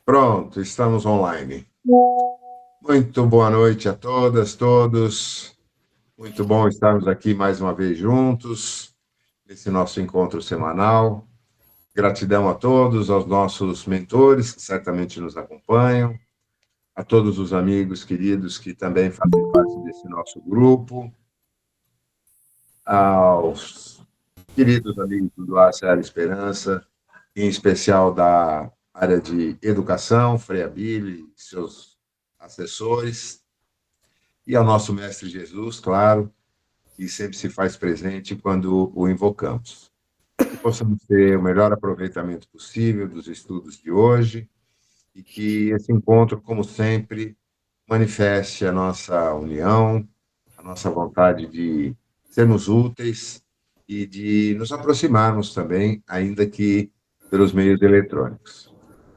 Pronto, estamos online. Muito boa noite a todas, todos. Muito bom estarmos aqui mais uma vez juntos, nesse nosso encontro semanal. Gratidão a todos, aos nossos mentores que certamente nos acompanham, a todos os amigos queridos que também fazem parte desse nosso grupo, aos queridos amigos do ACL Esperança, em especial da área de educação, Freia Billy e seus assessores, e ao nosso Mestre Jesus, claro, que sempre se faz presente quando o invocamos. Que possamos ter o melhor aproveitamento possível dos estudos de hoje e que esse encontro, como sempre, manifeste a nossa união, a nossa vontade de sermos úteis e de nos aproximarmos também, ainda que pelos meios eletrônicos.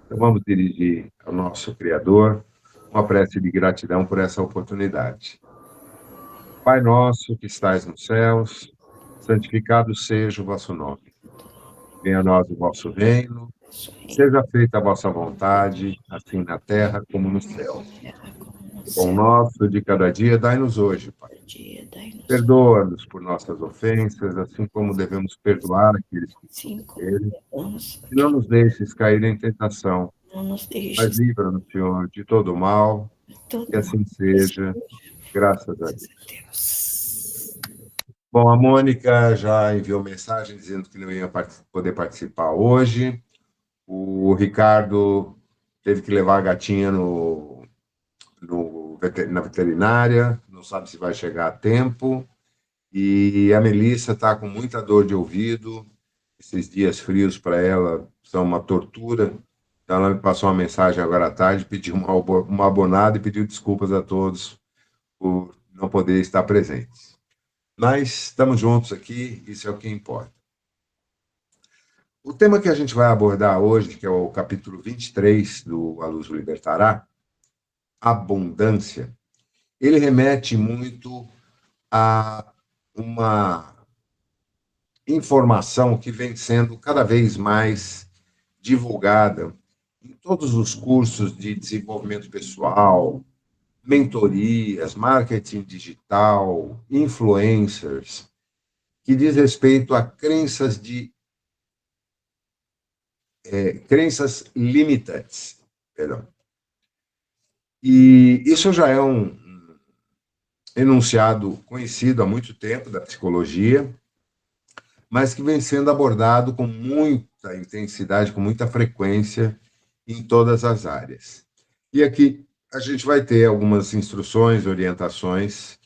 Então, vamos dirigir ao nosso Criador uma prece de gratidão por essa oportunidade. Pai nosso que estais nos céus, santificado seja o vosso nome. Venha a nós o vosso reino, seja feita a vossa vontade, assim na terra como no céu. O pão nosso de cada dia dai-nos hoje, Pai. Perdoa-nos por nossas ofensas, assim como devemos perdoar aqueles que nos ofenderem. E não nos deixes cair em tentação, Não nos mas deixes livra-nos, Senhor, de todo o mal, todo que mal. assim seja, graças a Deus. Deus. Bom, a Mônica já enviou mensagem dizendo que não ia poder participar hoje. O Ricardo teve que levar a gatinha na veterinária, não sabe se vai chegar a tempo. E a Melissa está com muita dor de ouvido. Esses dias frios para ela são uma tortura. Então, ela me passou uma mensagem agora à tarde, pediu uma abonada e pediu desculpas a todos por não poder estar presentes. Mas estamos juntos aqui, isso é o que importa. O tema que a gente vai abordar hoje, que é o capítulo 23 do A Luz o Libertará, abundância, ele remete muito a uma informação que vem sendo cada vez mais divulgada em todos os cursos de desenvolvimento pessoal, mentorias, marketing digital, influencers, que diz respeito a crenças limitantes. Perdão. E isso já é um enunciado conhecido há muito tempo da psicologia, mas que vem sendo abordado com muita intensidade, com muita frequência em todas as áreas. E aqui a gente vai ter algumas instruções, orientações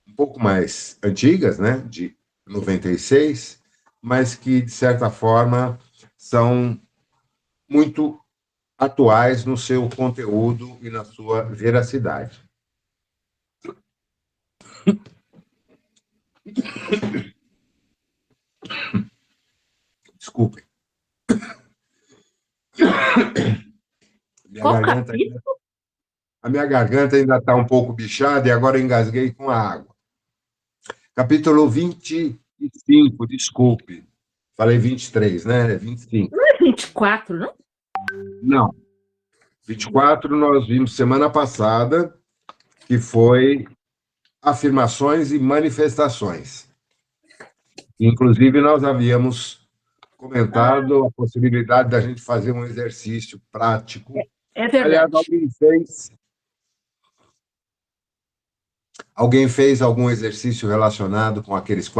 um pouco mais antigas, né, de 96, mas que, de certa forma, são muito atuais no seu conteúdo e na sua veracidade. Desculpem. Minha Qual garganta, capítulo? a minha garganta ainda está um pouco bichada e agora engasguei com a água. Capítulo 25, desculpe. Falei 23, né? 25. Não é 24, não? Não. 24 nós vimos semana passada, que foi afirmações e manifestações. Inclusive, nós havíamos comentado a possibilidade da gente fazer um exercício prático. É Aliás, verdade. alguém fez algum exercício relacionado com aqueles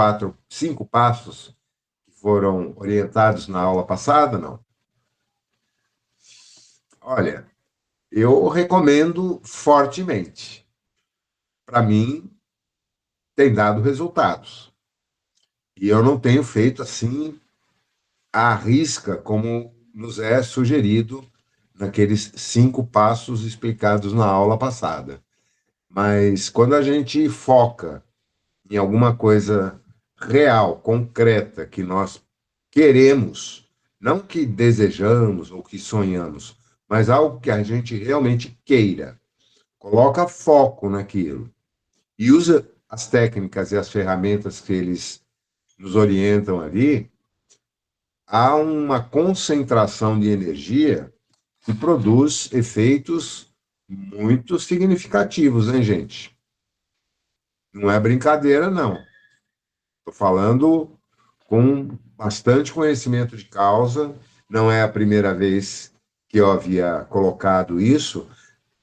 5 passos que foram orientados na aula passada? Não. Olha, eu recomendo fortemente. Para mim, tem dado resultados. E eu não tenho feito assim à risca, como nos é sugerido naqueles 5 passos explicados na aula passada. Mas quando a gente foca em alguma coisa real, concreta, que nós queremos, não que desejamos ou que sonhamos, mas algo que a gente realmente queira, coloca foco naquilo e usa as técnicas e as ferramentas que eles nos orientam ali, há uma concentração de energia e produz efeitos muito significativos, hein, gente? Não é brincadeira, não. Estou falando com bastante conhecimento de causa. Não é a primeira vez que eu havia colocado isso,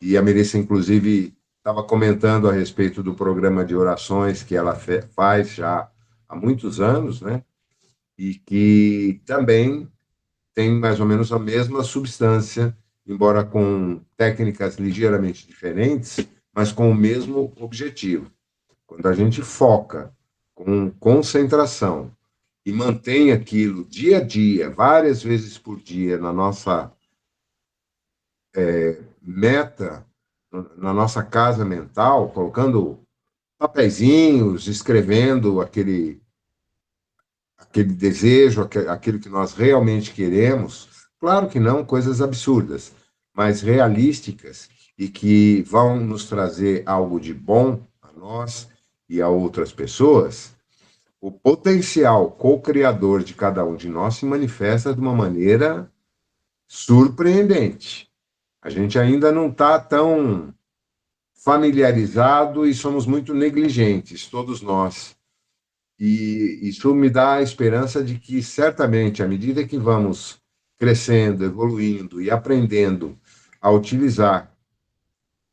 e a Melissa, inclusive, estava comentando a respeito do programa de orações que ela faz já há muitos anos, né? E que também tem mais ou menos a mesma substância, embora com técnicas ligeiramente diferentes, mas com o mesmo objetivo. Quando a gente foca com concentração e mantém aquilo dia a dia, várias vezes por dia, na nossa meta, na nossa casa mental, colocando papeizinhos, escrevendo aquele desejo, aquilo que nós realmente queremos. Claro que não coisas absurdas, mas realísticas e que vão nos trazer algo de bom a nós e a outras pessoas. O potencial co-criador de cada um de nós se manifesta de uma maneira surpreendente. A gente ainda não está tão familiarizado e somos muito negligentes, todos nós. E isso me dá a esperança de que, certamente, à medida que vamos crescendo, evoluindo e aprendendo a utilizar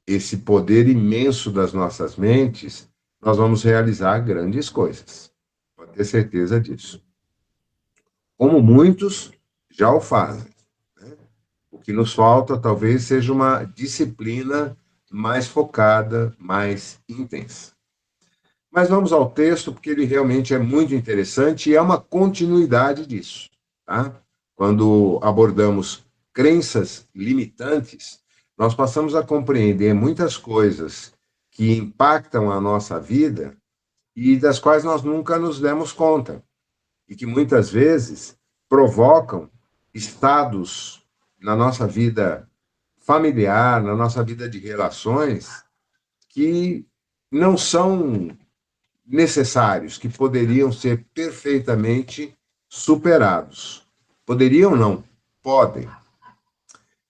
esse poder imenso das nossas mentes, nós vamos realizar grandes coisas. Pode ter certeza disso. Como muitos já o fazem. O que nos falta talvez seja uma disciplina mais focada, mais intensa. Mas vamos ao texto, porque ele realmente é muito interessante e é uma continuidade disso. Tá? Quando abordamos crenças limitantes, nós passamos a compreender muitas coisas que impactam a nossa vida e das quais nós nunca nos demos conta, e que muitas vezes provocam estados na nossa vida familiar, na nossa vida de relações, que não são necessários, que poderiam ser perfeitamente superados. Poderiam não? Podem.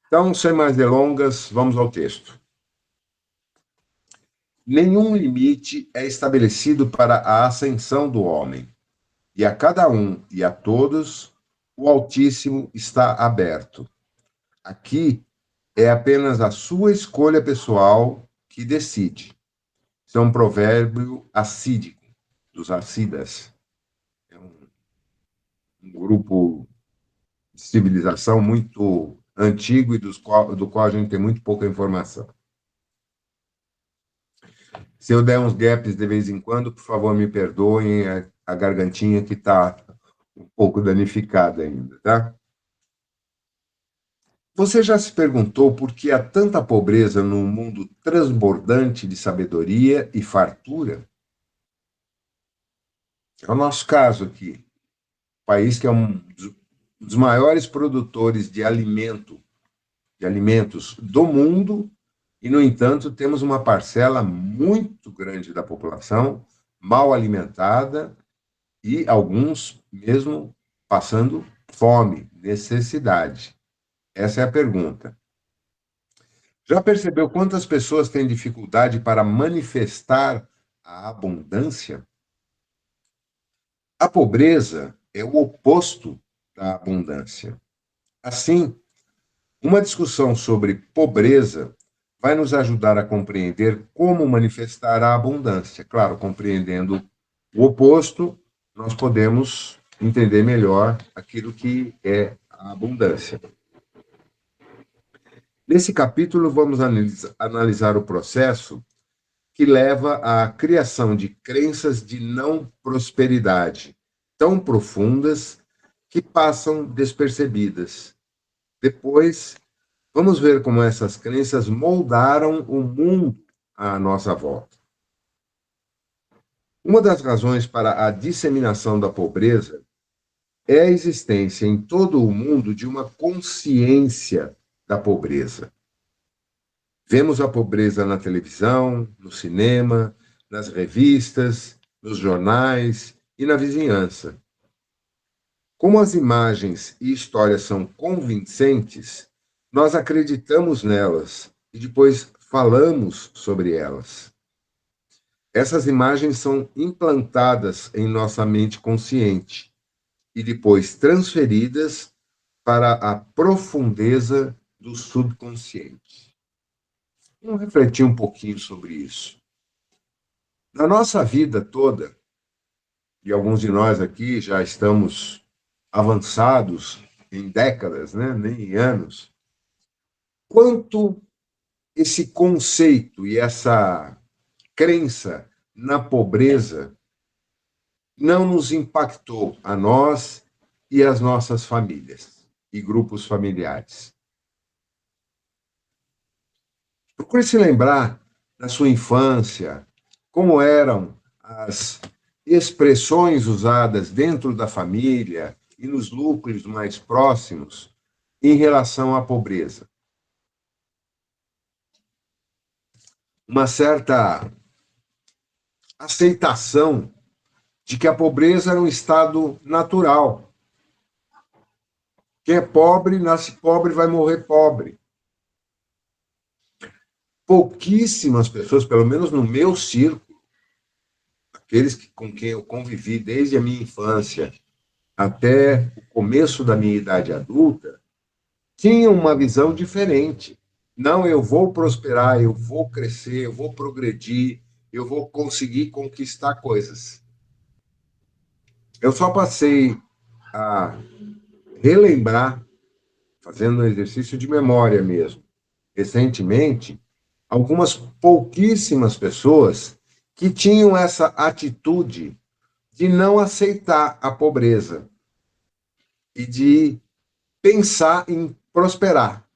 Então, sem mais delongas, vamos ao texto. Nenhum limite é estabelecido para a ascensão do homem, e a cada um e a todos o Altíssimo está aberto. Aqui é apenas a sua escolha pessoal que decide. Isso é um provérbio assídico, dos Assídas. É um grupo de civilização muito antigo e do qual a gente tem muito pouca informação. Se eu der uns gaps de vez em quando, por favor, me perdoem a gargantinha que está um pouco danificada ainda, tá? Você já se perguntou por que há tanta pobreza num mundo transbordante de sabedoria e fartura? É o nosso caso aqui. País que é um dos maiores produtores de alimentos do mundo, e, no entanto, temos uma parcela muito grande da população mal alimentada e alguns mesmo passando fome, necessidade. Essa é a pergunta. Já percebeu quantas pessoas têm dificuldade para manifestar a abundância? A pobreza é o oposto da abundância. Assim, uma discussão sobre pobreza vai nos ajudar a compreender como manifestar a abundância. Claro, compreendendo o oposto, nós podemos entender melhor aquilo que é a abundância. Nesse capítulo, vamos analisar o processo que leva à criação de crenças de não prosperidade tão profundas que passam despercebidas. Depois, vamos ver como essas crenças moldaram o mundo à nossa volta. Uma das razões para a disseminação da pobreza é a existência em todo o mundo de uma consciência da pobreza. Vemos a pobreza na televisão, no cinema, nas revistas, nos jornais e na vizinhança. Como as imagens e histórias são convincentes, nós acreditamos nelas e depois falamos sobre elas. Essas imagens são implantadas em nossa mente consciente e depois transferidas para a profundeza do subconsciente. Vamos refletir um pouquinho sobre isso. Na nossa vida toda, e alguns de nós aqui já estamos avançados em décadas, né, nem em anos, quanto esse conceito e essa crença na pobreza não nos impactou a nós e as nossas famílias e grupos familiares. Procure se lembrar da sua infância, como eram as expressões usadas dentro da família e nos núcleos mais próximos em relação à pobreza. Uma certa aceitação de que a pobreza era um estado natural. Quem é pobre, nasce pobre, vai morrer pobre. Pouquíssimas pessoas, pelo menos no meu círculo, aqueles com quem eu convivi desde a minha infância até o começo da minha idade adulta, tinham uma visão diferente. Não, eu vou prosperar, eu vou crescer, eu vou progredir, eu vou conseguir conquistar coisas. Eu só passei a relembrar, fazendo um exercício de memória mesmo, recentemente, algumas pouquíssimas pessoas que tinham essa atitude de não aceitar a pobreza e de pensar em prosperar.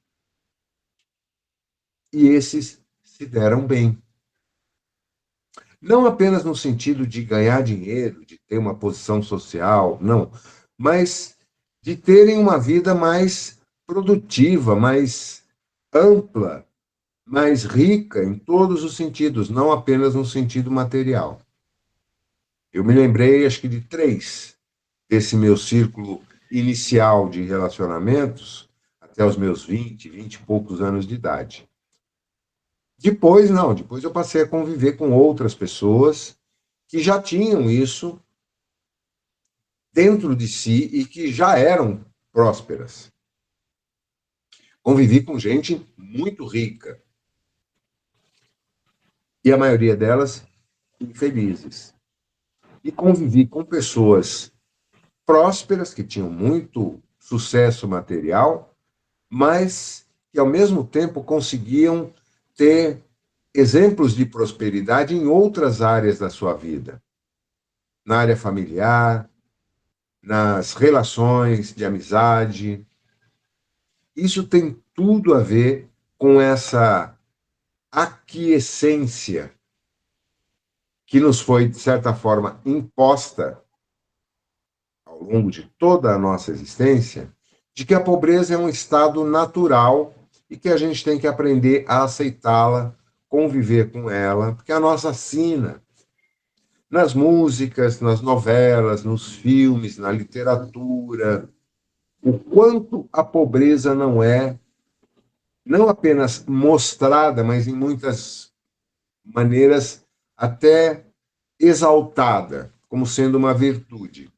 E esses se deram bem. Não apenas no sentido de ganhar dinheiro, de ter uma posição social, não, mas de terem uma vida mais produtiva, mais ampla, mais rica em todos os sentidos, não apenas no sentido material. Eu me lembrei, acho que de 3 desse meu círculo inicial de relacionamentos, até os meus 20 e poucos anos de idade. Depois, não, depois eu passei a conviver com outras pessoas que já tinham isso dentro de si e que já eram prósperas. Convivi com gente muito rica e a maioria delas infelizes. E convivi com pessoas prósperas que tinham muito sucesso material, mas que ao mesmo tempo conseguiam ter exemplos de prosperidade em outras áreas da sua vida, na área familiar, nas relações de amizade. Isso tem tudo a ver com essa aquiescência que nos foi, de certa forma, imposta ao longo de toda a nossa existência, de que a pobreza é um estado natural e que a gente tem que aprender a aceitá-la, conviver com ela, porque é a nossa sina. Nas músicas, nas novelas, nos filmes, na literatura, o quanto a pobreza não apenas mostrada, mas em muitas maneiras até exaltada, como sendo uma virtude.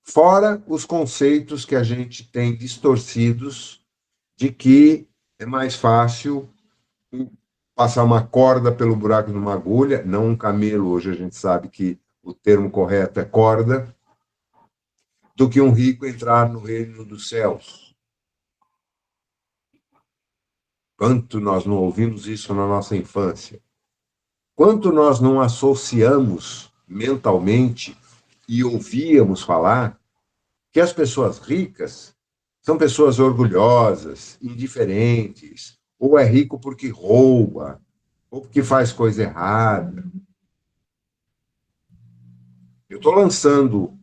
Fora os conceitos que a gente tem distorcidos de que é mais fácil passar uma corda pelo buraco de uma agulha, não um camelo, hoje a gente sabe que o termo correto é corda, do que um rico entrar no reino dos céus. Quanto nós não ouvimos isso na nossa infância? Quanto nós não associamos mentalmente e ouvíamos falar que as pessoas ricas são pessoas orgulhosas, indiferentes, ou é rico porque rouba, ou porque faz coisa errada. Eu estou lançando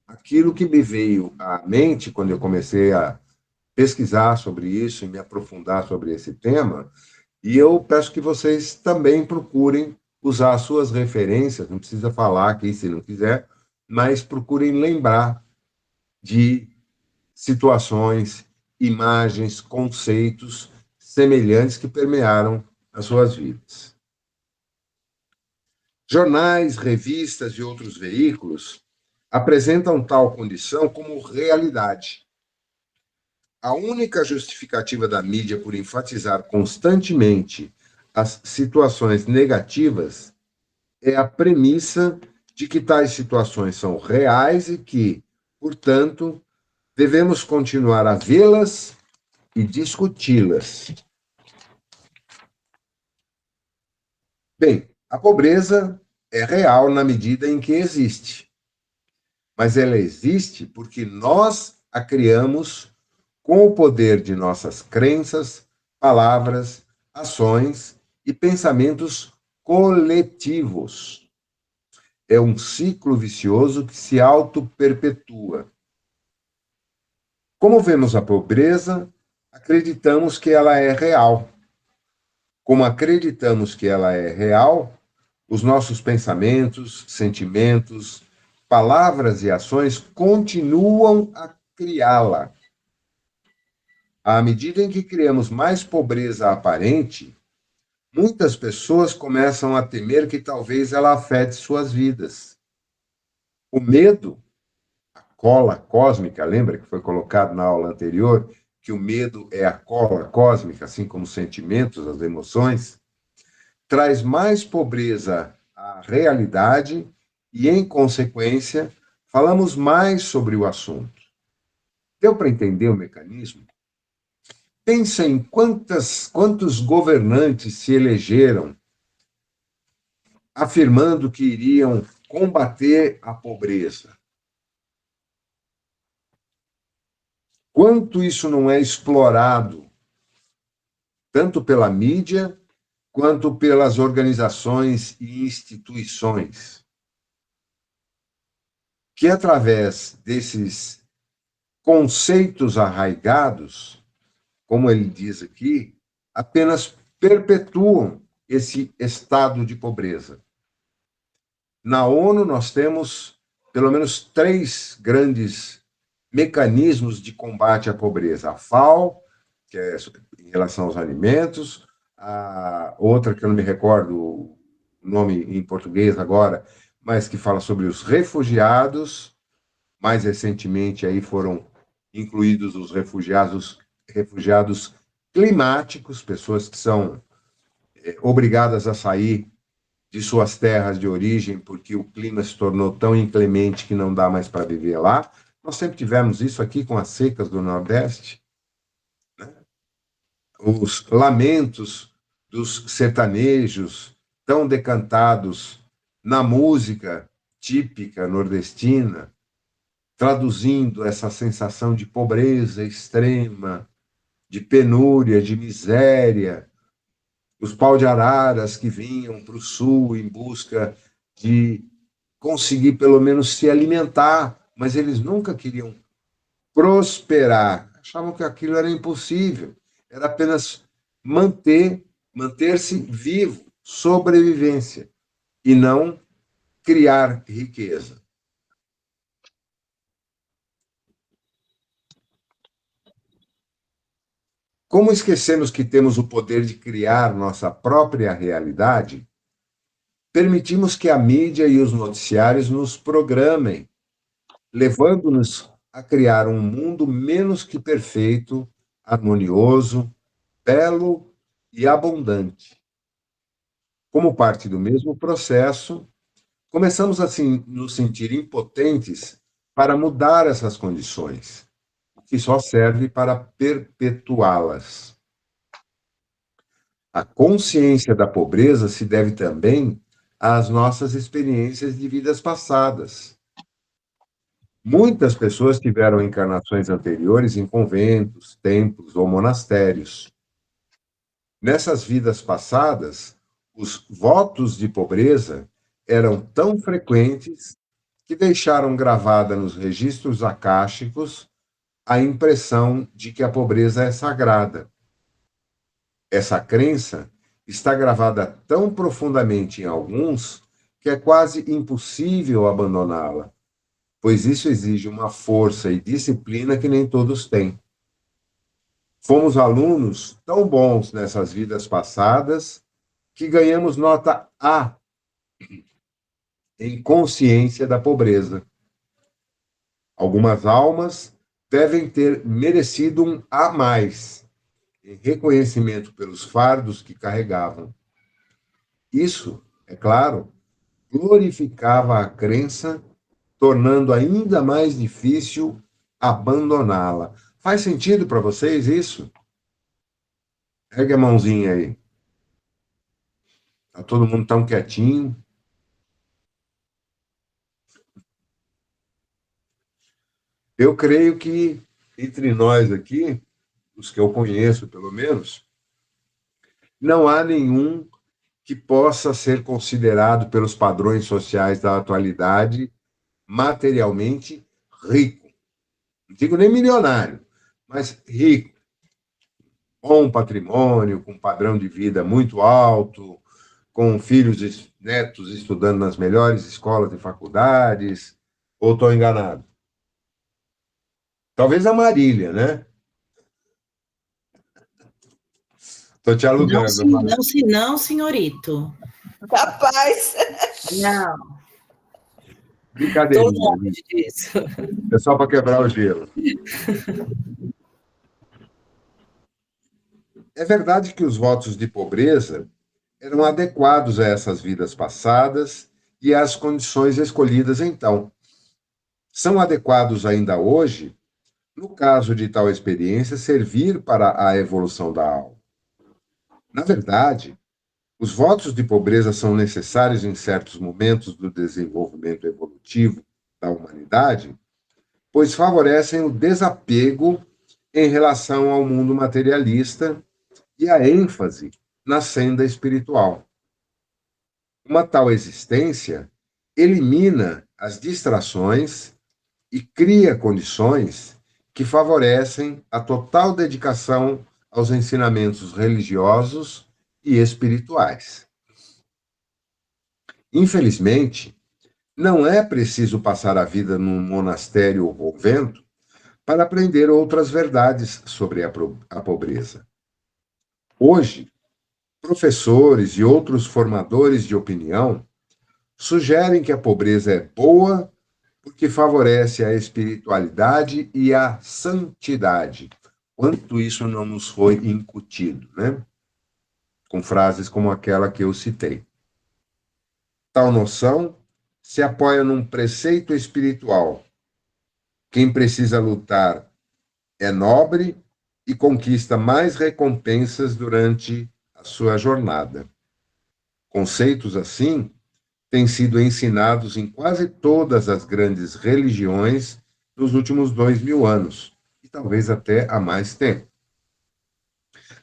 aquilo que me veio à mente quando eu comecei a pesquisar sobre isso e me aprofundar sobre esse tema, e eu peço que vocês também procurem usar as suas referências, não precisa falar aqui se não quiser, mas procurem lembrar de situações imagens, conceitos semelhantes que permearam as suas vidas. Jornais, revistas e outros veículos apresentam tal condição como realidade. A única justificativa da mídia por enfatizar constantemente as situações negativas é a premissa de que tais situações são reais e que, portanto, devemos continuar a vê-las e discuti-las. Bem, a pobreza é real na medida em que existe, mas ela existe porque nós a criamos com o poder de nossas crenças, palavras, ações e pensamentos coletivos. É um ciclo vicioso que se auto-perpetua. Como vemos a pobreza, acreditamos que ela é real. Como acreditamos que ela é real, os nossos pensamentos, sentimentos, palavras e ações continuam a criá-la. À medida em que criamos mais pobreza aparente, muitas pessoas começam a temer que talvez ela afete suas vidas. O medo, a cola cósmica, lembra que foi colocado na aula anterior, que o medo é a cola cósmica, assim como os sentimentos, as emoções, traz mais pobreza à realidade e, em consequência, falamos mais sobre o assunto. Deu para entender o mecanismo? Pensa em quantos governantes se elegeram afirmando que iriam combater a pobreza. Quanto isso não é explorado, tanto pela mídia quanto pelas organizações e instituições, que através desses conceitos arraigados, como ele diz aqui, apenas perpetuam esse estado de pobreza. Na ONU, nós temos pelo menos 3 grandes mecanismos de combate à pobreza. A FAO, que é em relação aos alimentos, a outra que eu não me recordo o nome em português agora, mas que fala sobre os refugiados. Mais recentemente aí foram incluídos os refugiados climáticos, pessoas que são obrigadas a sair de suas terras de origem porque o clima se tornou tão inclemente que não dá mais para viver lá. Nós sempre tivemos isso aqui com as secas do Nordeste, né? Os lamentos dos sertanejos tão decantados na música típica nordestina, traduzindo essa sensação de pobreza extrema, de penúria, de miséria, os pau-de-araras que vinham para o sul em busca de conseguir pelo menos se alimentar, mas eles nunca queriam prosperar, achavam que aquilo era impossível, era apenas manter-se vivo, sobrevivência, e não criar riqueza. Como esquecemos que temos o poder de criar nossa própria realidade, permitimos que a mídia e os noticiários nos programem, levando-nos a criar um mundo menos que perfeito, harmonioso, belo e abundante. Como parte do mesmo processo, começamos a nos sentir impotentes para mudar essas condições, o que só serve para perpetuá-las. A consciência da pobreza se deve também às nossas experiências de vidas passadas. Muitas pessoas tiveram encarnações anteriores em conventos, templos ou monastérios. Nessas vidas passadas, os votos de pobreza eram tão frequentes que deixaram gravada nos registros akáshicos a impressão de que a pobreza é sagrada. Essa crença está gravada tão profundamente em alguns que é quase impossível abandoná-la, pois isso exige uma força e disciplina que nem todos têm. Fomos alunos tão bons nessas vidas passadas que ganhamos nota A em consciência da pobreza. Algumas almas devem ter merecido um A mais, em reconhecimento pelos fardos que carregavam. Isso, é claro, glorificava a crença, tornando ainda mais difícil abandoná-la. Faz sentido para vocês isso? Ergue a mãozinha aí. Está todo mundo tão quietinho. Eu creio que entre nós aqui, os que eu conheço pelo menos, não há nenhum que possa ser considerado pelos padrões sociais da atualidade materialmente rico. Não digo nem milionário, mas rico, com patrimônio, com padrão de vida muito alto, com filhos e netos estudando nas melhores escolas e faculdades, ou estou enganado? Talvez a Marília, né? Estou te Não, alugando. não, senhorito. Capaz. Não. Brincadeirinha. Tô longe disso. É só para quebrar o gelo. É verdade que os votos de pobreza eram adequados a essas vidas passadas e às condições escolhidas então. São adequados ainda hoje, no caso de tal experiência servir para a evolução da alma. Na verdade, os votos de pobreza são necessários em certos momentos do desenvolvimento evolutivo da humanidade, pois favorecem o desapego em relação ao mundo materialista e a ênfase na senda espiritual. Uma tal existência elimina as distrações e cria condições que favorecem a total dedicação aos ensinamentos religiosos e espirituais. Infelizmente, não é preciso passar a vida num monastério ou convento para aprender outras verdades sobre a pobreza. Hoje, professores e outros formadores de opinião sugerem que a pobreza é boa porque favorece a espiritualidade e a santidade. Quanto isso não nos foi incutido, né? Com frases como aquela que eu citei. Tal noção se apoia num preceito espiritual. Quem precisa lutar é nobre e conquista mais recompensas durante a sua jornada. Conceitos assim têm sido ensinados em quase todas as grandes religiões nos últimos 2000 anos, e talvez até há mais tempo,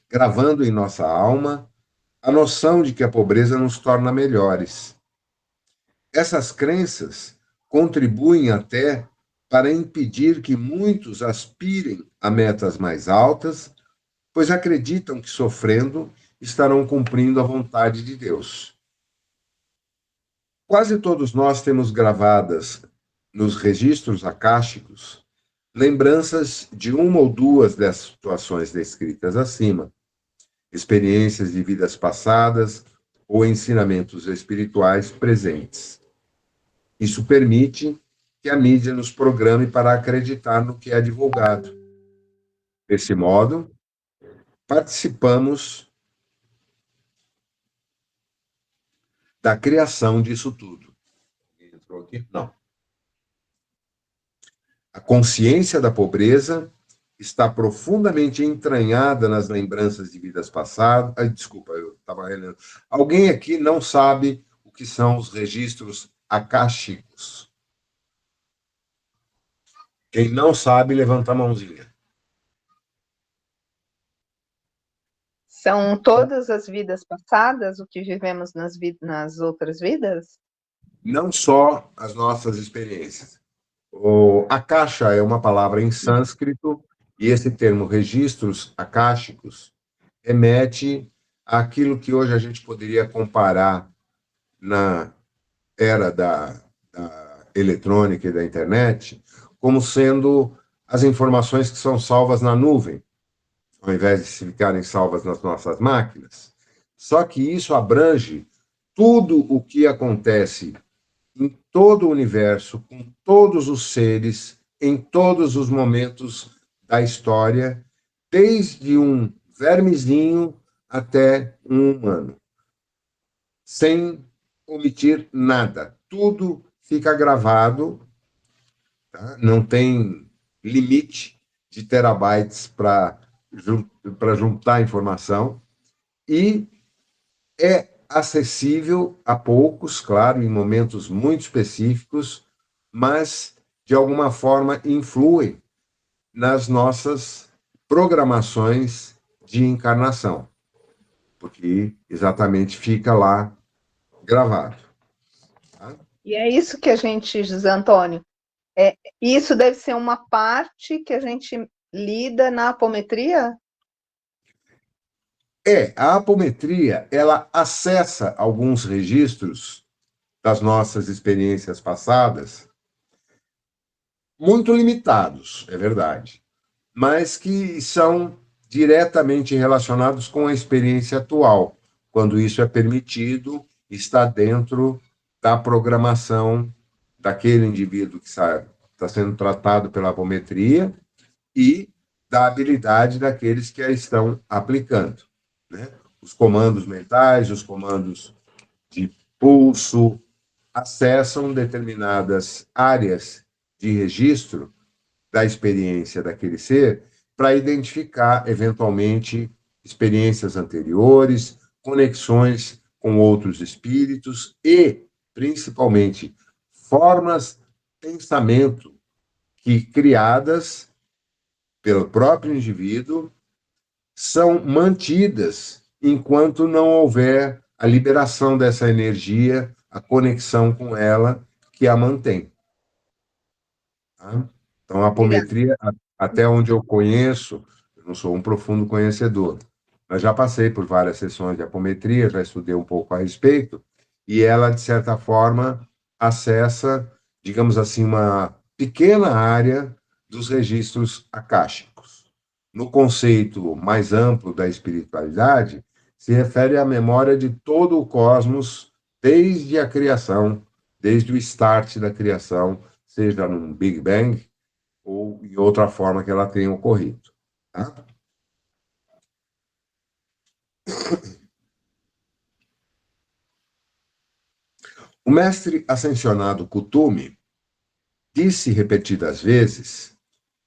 gravando em nossa alma a noção de que a pobreza nos torna melhores. Essas crenças contribuem até para impedir que muitos aspirem a metas mais altas, pois acreditam que sofrendo estarão cumprindo a vontade de Deus. Quase todos nós temos gravadas nos registros akáshicos lembranças de uma ou duas das situações descritas acima, experiências de vidas passadas ou ensinamentos espirituais presentes. Isso permite que a mídia nos programe para acreditar no que é divulgado. Desse modo, participamos da criação disso tudo. Entrou aqui? Não. A consciência da pobreza está profundamente entranhada nas lembranças de vidas passadas. Ai, desculpa, eu estava relendo. Alguém aqui não sabe o que são os registros akáshicos? Quem não sabe, levanta a mãozinha. São todas as vidas passadas, o que vivemos nas outras vidas? Não só as nossas experiências. Akasha é uma palavra em sânscrito, e esse termo registros akáshicos remete àquilo que hoje a gente poderia comparar na era da eletrônica e da internet como sendo as informações que são salvas na nuvem. ao invés de ficarem salvas nas nossas máquinas. Só que isso abrange tudo o que acontece em todo o universo, com todos os seres, em todos os momentos da história, desde um vermezinho até um humano, sem omitir nada. Tudo fica gravado, tá? Não tem limite de terabytes para juntar informação e é acessível a poucos, claro, em momentos muito específicos, mas de alguma forma influi nas nossas programações de encarnação, porque exatamente fica lá gravado. Tá? E é isso que a gente, José Antônio, isso deve ser uma parte que a gente lida na apometria? A apometria, ela acessa alguns registros das nossas experiências passadas, muito limitados, é verdade, mas que são diretamente relacionados com a experiência atual, quando isso é permitido, está dentro da programação daquele indivíduo que está sendo tratado pela apometria e da habilidade daqueles que a estão aplicando, né? Os comandos mentais, os comandos de pulso, acessam determinadas áreas de registro da experiência daquele ser para identificar, eventualmente, experiências anteriores, conexões com outros espíritos e, principalmente, formas de pensamento que, criadas pelo próprio indivíduo, são mantidas enquanto não houver a liberação dessa energia, a conexão com ela que a mantém. Tá? Então, a Obrigada. apometria, até onde eu conheço, eu não sou um profundo conhecedor, mas já passei por várias sessões de apometria, já estudei um pouco a respeito, e ela, de certa forma, acessa, digamos assim, uma pequena área dos registros akáshicos. No conceito mais amplo da espiritualidade, se refere à memória de todo o cosmos, desde a criação, desde o start da criação, seja num Big Bang ou em outra forma que ela tenha ocorrido. Tá? O mestre ascensionado Kuthumi disse repetidas vezes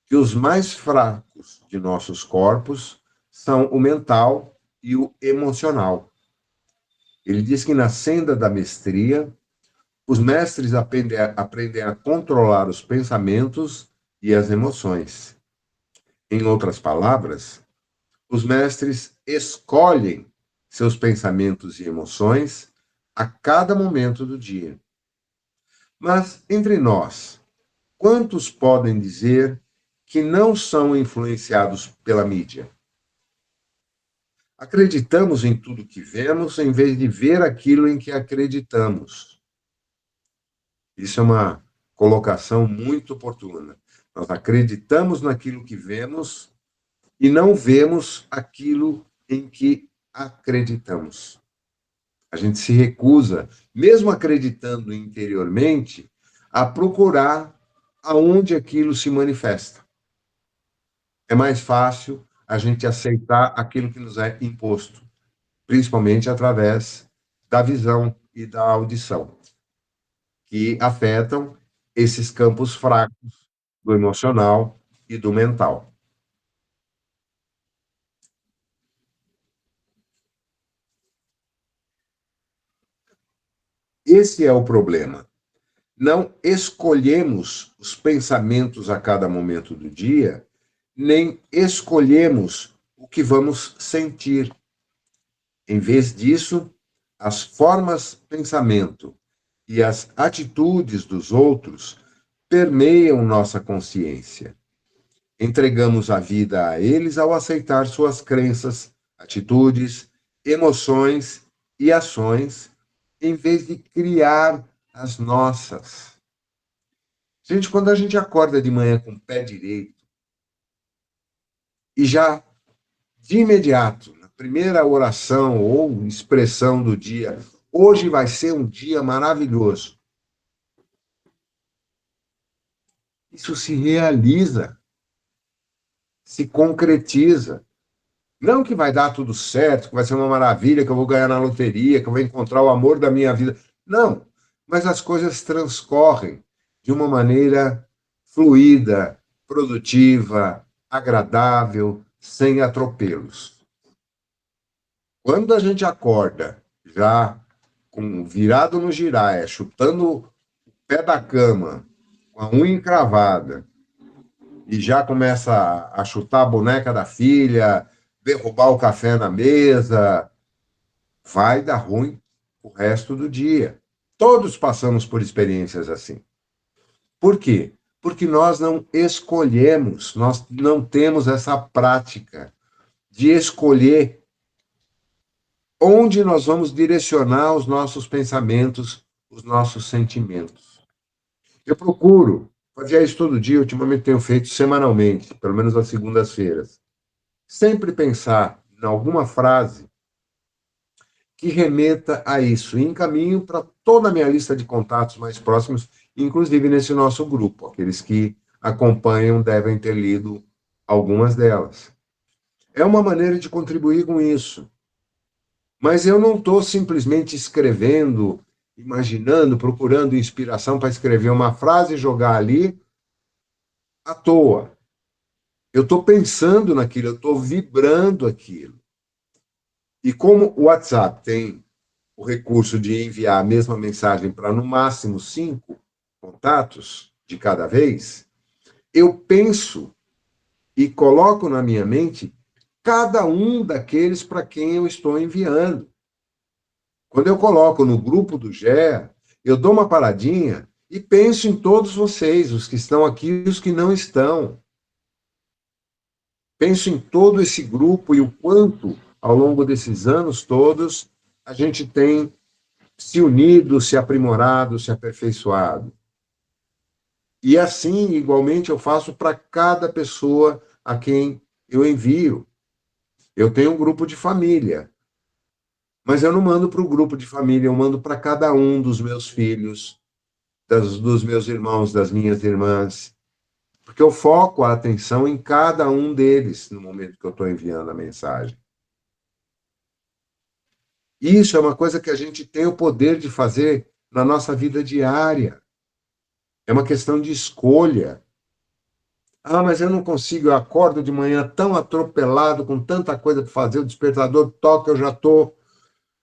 que os mais fracos de nossos corpos são o mental e o emocional. Ele diz que na senda da mestria, os mestres aprendem a controlar os pensamentos e as emoções. Em outras palavras, os mestres escolhem seus pensamentos e emoções a cada momento do dia. Mas, entre nós, quantos podem dizer que não são influenciados pela mídia? Acreditamos em tudo que vemos em vez de ver aquilo em que acreditamos. Isso é uma colocação muito oportuna. Nós acreditamos naquilo que vemos e não vemos aquilo em que acreditamos. A gente se recusa, mesmo acreditando interiormente, a procurar aonde aquilo se manifesta. É mais fácil a gente aceitar aquilo que nos é imposto, principalmente através da visão e da audição, que afetam esses campos fracos do emocional e do mental. Esse é o problema. Não escolhemos os pensamentos a cada momento do dia, nem escolhemos o que vamos sentir. Em vez disso, as formas de pensamento e as atitudes dos outros permeiam nossa consciência. Entregamos a vida a eles ao aceitar suas crenças, atitudes, emoções e ações, em vez de criar as nossas. Gente, quando a gente acorda de manhã com o pé direito e já de imediato, na primeira oração ou expressão do dia, hoje vai ser um dia maravilhoso. Isso se realiza, se concretiza. Não que vai dar tudo certo, que vai ser uma maravilha, que eu vou ganhar na loteria, que eu vou encontrar o amor da minha vida. Não, mas as coisas transcorrem de uma maneira fluida, produtiva, agradável, sem atropelos. Quando a gente acorda já virado no giraia, chutando o pé da cama, com a unha encravada, e já começa a chutar a boneca da filha, derrubar o café na mesa, vai dar ruim o resto do dia. Todos passamos por experiências assim. Por quê? Porque nós não escolhemos, nós não temos essa prática de escolher onde nós vamos direcionar os nossos pensamentos, os nossos sentimentos. Eu procuro fazer isso todo dia, ultimamente tenho feito semanalmente, pelo menos às segundas-feiras. Sempre pensar em alguma frase que remeta a isso, e encaminho para toda a minha lista de contatos mais próximos, inclusive nesse nosso grupo. Aqueles que acompanham devem ter lido algumas delas. É uma maneira de contribuir com isso. Mas eu não estou simplesmente escrevendo, imaginando, procurando inspiração para escrever uma frase e jogar ali à toa. Eu estou pensando naquilo, eu estou vibrando aquilo. E como o WhatsApp tem o recurso de enviar a mesma mensagem para no máximo 5 contatos de cada vez, eu penso e coloco na minha mente cada um daqueles para quem eu estou enviando. Quando eu coloco no grupo do GE, eu dou uma paradinha e penso em todos vocês, os que estão aqui e os que não estão. Penso em todo esse grupo e o quanto, ao longo desses anos todos, a gente tem se unido, se aprimorado, se aperfeiçoado. E assim, igualmente, eu faço para cada pessoa a quem eu envio. Eu tenho um grupo de família, mas eu não mando para o grupo de família, eu mando para cada um dos meus filhos, dos meus irmãos, das minhas irmãs, porque eu foco a atenção em cada um deles no momento que eu estou enviando a mensagem. Isso é uma coisa que a gente tem o poder de fazer na nossa vida diária. É uma questão de escolha. Ah, mas eu não consigo, eu acordo de manhã tão atropelado, com tanta coisa para fazer, o despertador toca, eu já estou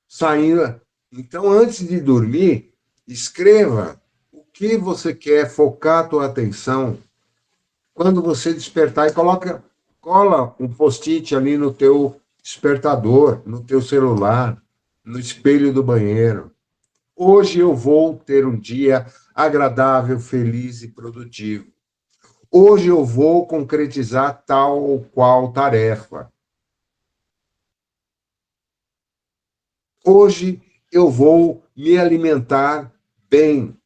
saindo. Então, antes de dormir, escreva o que você quer focar a tua atenção quando você despertar e cola um post-it ali no teu despertador, no teu celular, no espelho do banheiro. Hoje eu vou ter um dia agradável, feliz e produtivo. Hoje eu vou concretizar tal ou qual tarefa. Hoje eu vou me alimentar bem.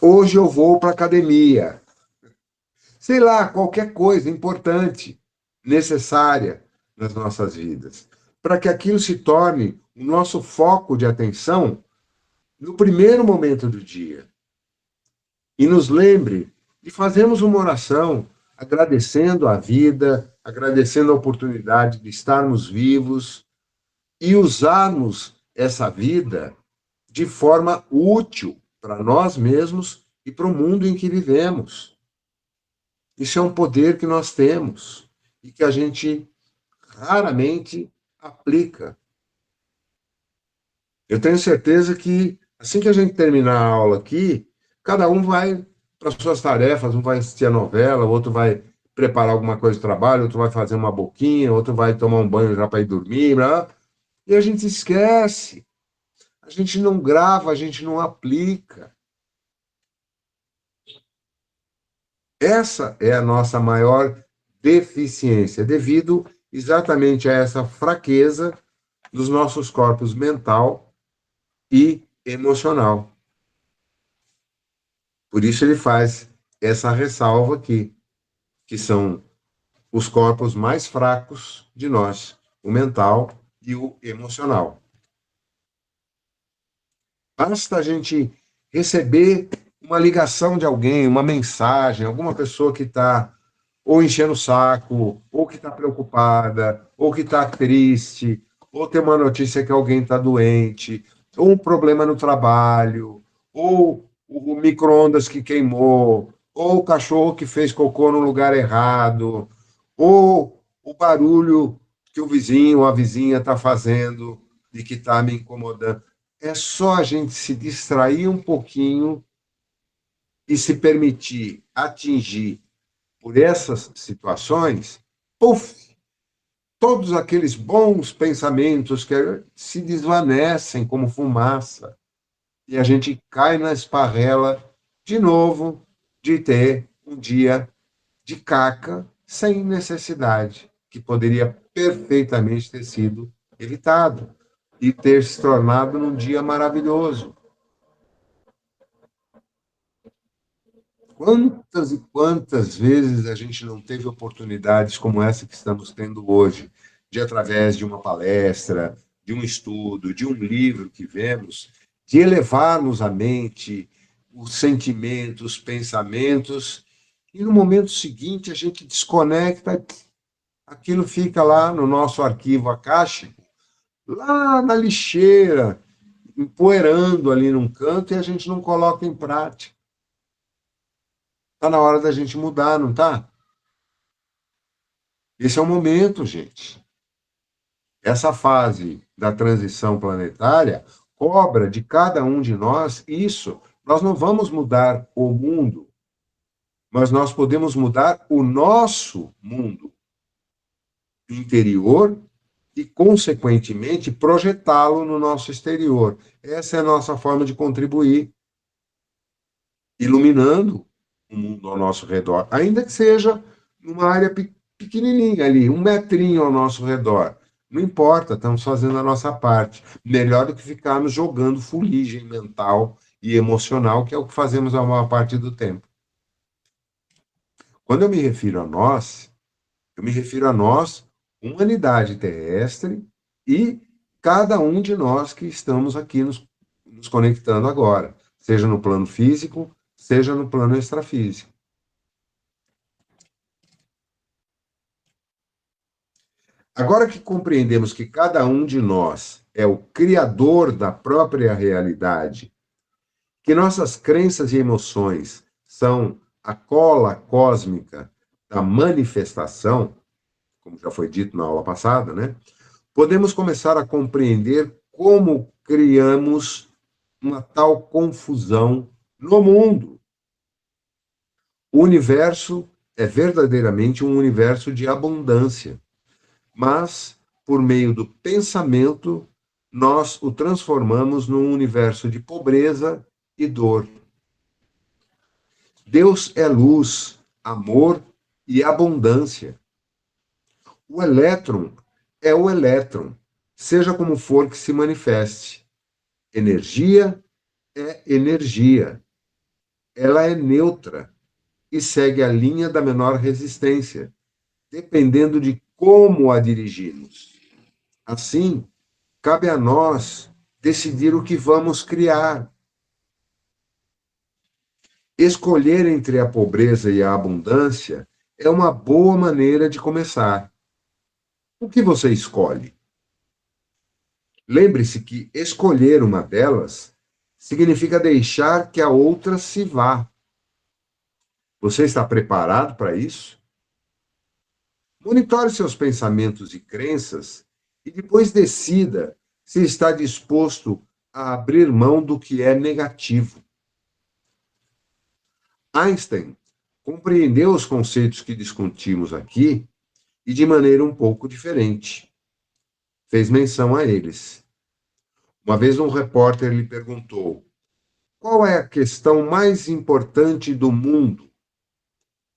Hoje eu vou para a academia. Sei lá, qualquer coisa importante, necessária nas nossas vidas, para que aquilo se torne o nosso foco de atenção no primeiro momento do dia. E nos lembre de fazermos uma oração agradecendo a vida, agradecendo a oportunidade de estarmos vivos e usarmos essa vida de forma útil para nós mesmos e para o mundo em que vivemos. Isso é um poder que nós temos e que a gente raramente aplica. Eu tenho certeza que assim que a gente terminar a aula aqui, cada um vai para as suas tarefas, um vai assistir a novela, outro vai preparar alguma coisa de trabalho, outro vai fazer uma boquinha, outro vai tomar um banho já para ir dormir, né? E a gente esquece. A gente não grava, a gente não aplica. Essa é a nossa maior deficiência, devido exatamente a essa fraqueza dos nossos corpos mental e emocional. Por isso ele faz essa ressalva aqui, que são os corpos mais fracos de nós, o mental e o emocional. Basta a gente receber uma ligação de alguém, uma mensagem, alguma pessoa que está ou enchendo o saco, ou que está preocupada, ou que está triste, ou tem uma notícia que alguém está doente, ou um problema no trabalho, ou o micro-ondas que queimou, ou o cachorro que fez cocô no lugar errado, ou o barulho que o vizinho ou a vizinha está fazendo e que está me incomodando. É só a gente se distrair um pouquinho e se permitir atingir por essas situações, puf, todos aqueles bons pensamentos que se desvanecem como fumaça e a gente cai na esparrela de novo de ter um dia de caca sem necessidade, que poderia perfeitamente ter sido evitado e ter se tornado num dia maravilhoso. Quantas e quantas vezes a gente não teve oportunidades como essa que estamos tendo hoje, de através de uma palestra, de um estudo, de um livro que vemos, de elevarmos a mente, os sentimentos, os pensamentos, e no momento seguinte a gente desconecta, aquilo fica lá no nosso arquivo akáshico, lá na lixeira, empoeirando ali num canto e a gente não coloca em prática. Está na hora da gente mudar, não está? Esse é o momento, gente. Essa fase da transição planetária cobra de cada um de nós isso. Nós não vamos mudar o mundo, mas nós podemos mudar o nosso mundo interior e, consequentemente, projetá-lo no nosso exterior. Essa é a nossa forma de contribuir, iluminando o mundo ao nosso redor, ainda que seja numa área pequenininha ali, 1 metrinho ao nosso redor. Não importa, estamos fazendo a nossa parte. Melhor do que ficarmos jogando fuligem mental e emocional, que é o que fazemos a maior parte do tempo. Quando eu me refiro a nós, eu me refiro a nós, humanidade terrestre, e cada um de nós que estamos aqui nos conectando agora, seja no plano físico, seja no plano extrafísico. Agora que compreendemos que cada um de nós é o criador da própria realidade, que nossas crenças e emoções são a cola cósmica da manifestação, como já foi dito na aula passada, né? Podemos começar a compreender como criamos uma tal confusão no mundo. O universo é verdadeiramente um universo de abundância, mas, por meio do pensamento, nós o transformamos num universo de pobreza e dor. Deus é luz, amor e abundância. O elétron é o elétron, seja como for que se manifeste. Energia é energia. Ela é neutra e segue a linha da menor resistência, dependendo de como a dirigimos. Assim, cabe a nós decidir o que vamos criar. Escolher entre a pobreza e a abundância é uma boa maneira de começar. O que você escolhe? Lembre-se que escolher uma delas significa deixar que a outra se vá. Você está preparado para isso? Monitore seus pensamentos e crenças e depois decida se está disposto a abrir mão do que é negativo. Einstein compreendeu os conceitos que discutimos aqui e de maneira um pouco diferente. Fez menção a eles. Uma vez um repórter lhe perguntou: qual é a questão mais importante do mundo?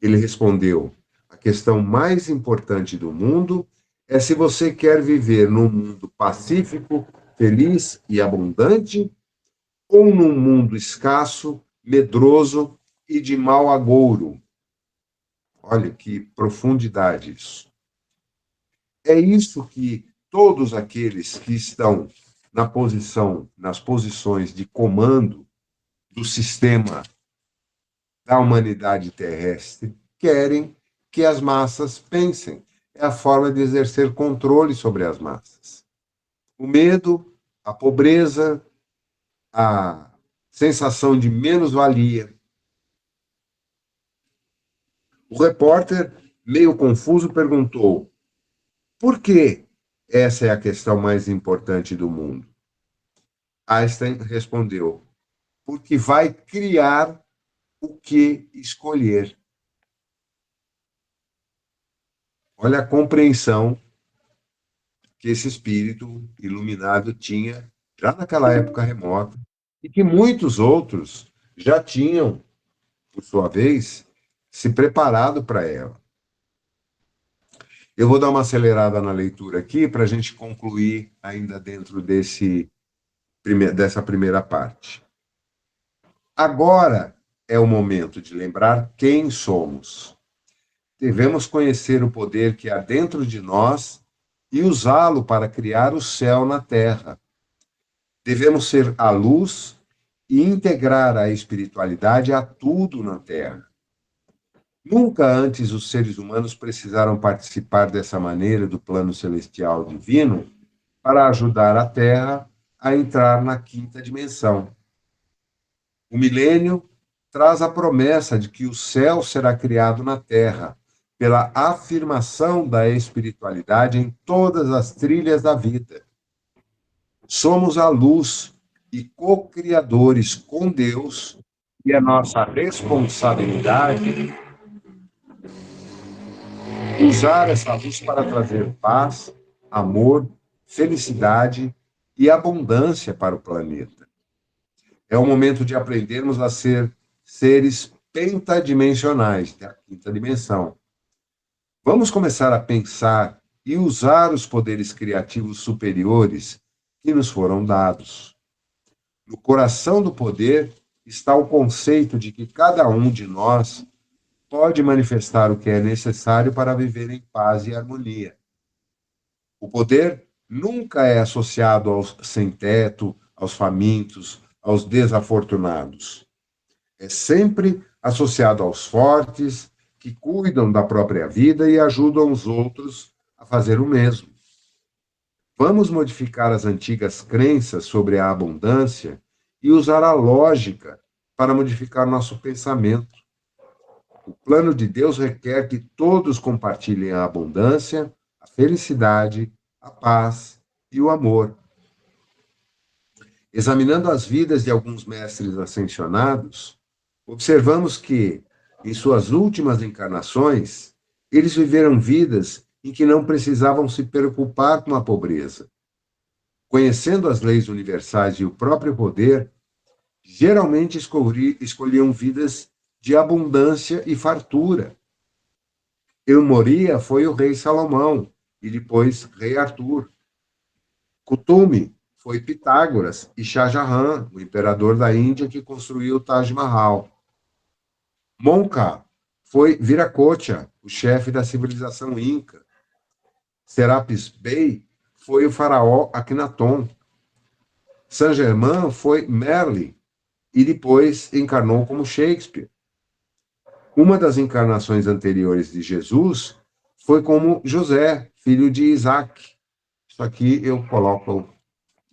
Ele respondeu: a questão mais importante do mundo é se você quer viver num mundo pacífico, feliz e abundante, ou num mundo escasso, medroso e de mau agouro. Olha que profundidade isso. É isso que todos aqueles que estão nas posições de comando do sistema da humanidade terrestre querem que as massas pensem. É a forma de exercer controle sobre as massas. O medo, a pobreza, a sensação de menos-valia. O repórter, meio confuso, perguntou: por que essa é a questão mais importante do mundo? Einstein respondeu: porque vai criar o que escolher. Olha a compreensão que esse espírito iluminado tinha já naquela época remota e que muitos outros já tinham, por sua vez, se preparado para ela. Eu vou dar uma acelerada na leitura aqui para a gente concluir ainda dentro dessa primeira parte. Agora é o momento de lembrar quem somos. Devemos conhecer o poder que há dentro de nós e usá-lo para criar o céu na terra. Devemos ser a luz e integrar a espiritualidade a tudo na terra. Nunca antes os seres humanos precisaram participar dessa maneira do plano celestial divino para ajudar a Terra a entrar na quinta dimensão. O milênio traz a promessa de que o céu será criado na Terra, pela afirmação da espiritualidade em todas as trilhas da vida. Somos a luz e co-criadores com Deus, e a nossa responsabilidade usar essa luz para trazer paz, amor, felicidade e abundância para o planeta. É o momento de aprendermos a ser seres pentadimensionais, da quinta dimensão. Vamos começar a pensar e usar os poderes criativos superiores que nos foram dados. No coração do poder está o conceito de que cada um de nós pode manifestar o que é necessário para viver em paz e harmonia. O poder nunca é associado aos sem-teto, aos famintos, aos desafortunados. É sempre associado aos fortes, que cuidam da própria vida e ajudam os outros a fazer o mesmo. Vamos modificar as antigas crenças sobre a abundância e usar a lógica para modificar nosso pensamento. O plano de Deus requer que todos compartilhem a abundância, a felicidade, a paz e o amor. Examinando as vidas de alguns mestres ascensionados, observamos que, em suas últimas encarnações, eles viveram vidas em que não precisavam se preocupar com a pobreza. Conhecendo as leis universais e o próprio poder, geralmente escolhiam vidas de abundância e fartura. Moria foi o rei Salomão e depois rei Arthur. Kutume foi Pitágoras e Shah Jahan, o imperador da Índia que construiu o Taj Mahal. Monca foi Viracocha, o chefe da civilização inca. Serapis Bey foi o faraó Akhenaton. Saint-Germain foi Merlin e depois encarnou como Shakespeare. Uma das encarnações anteriores de Jesus foi como José, filho de Isaac. Isso aqui eu coloco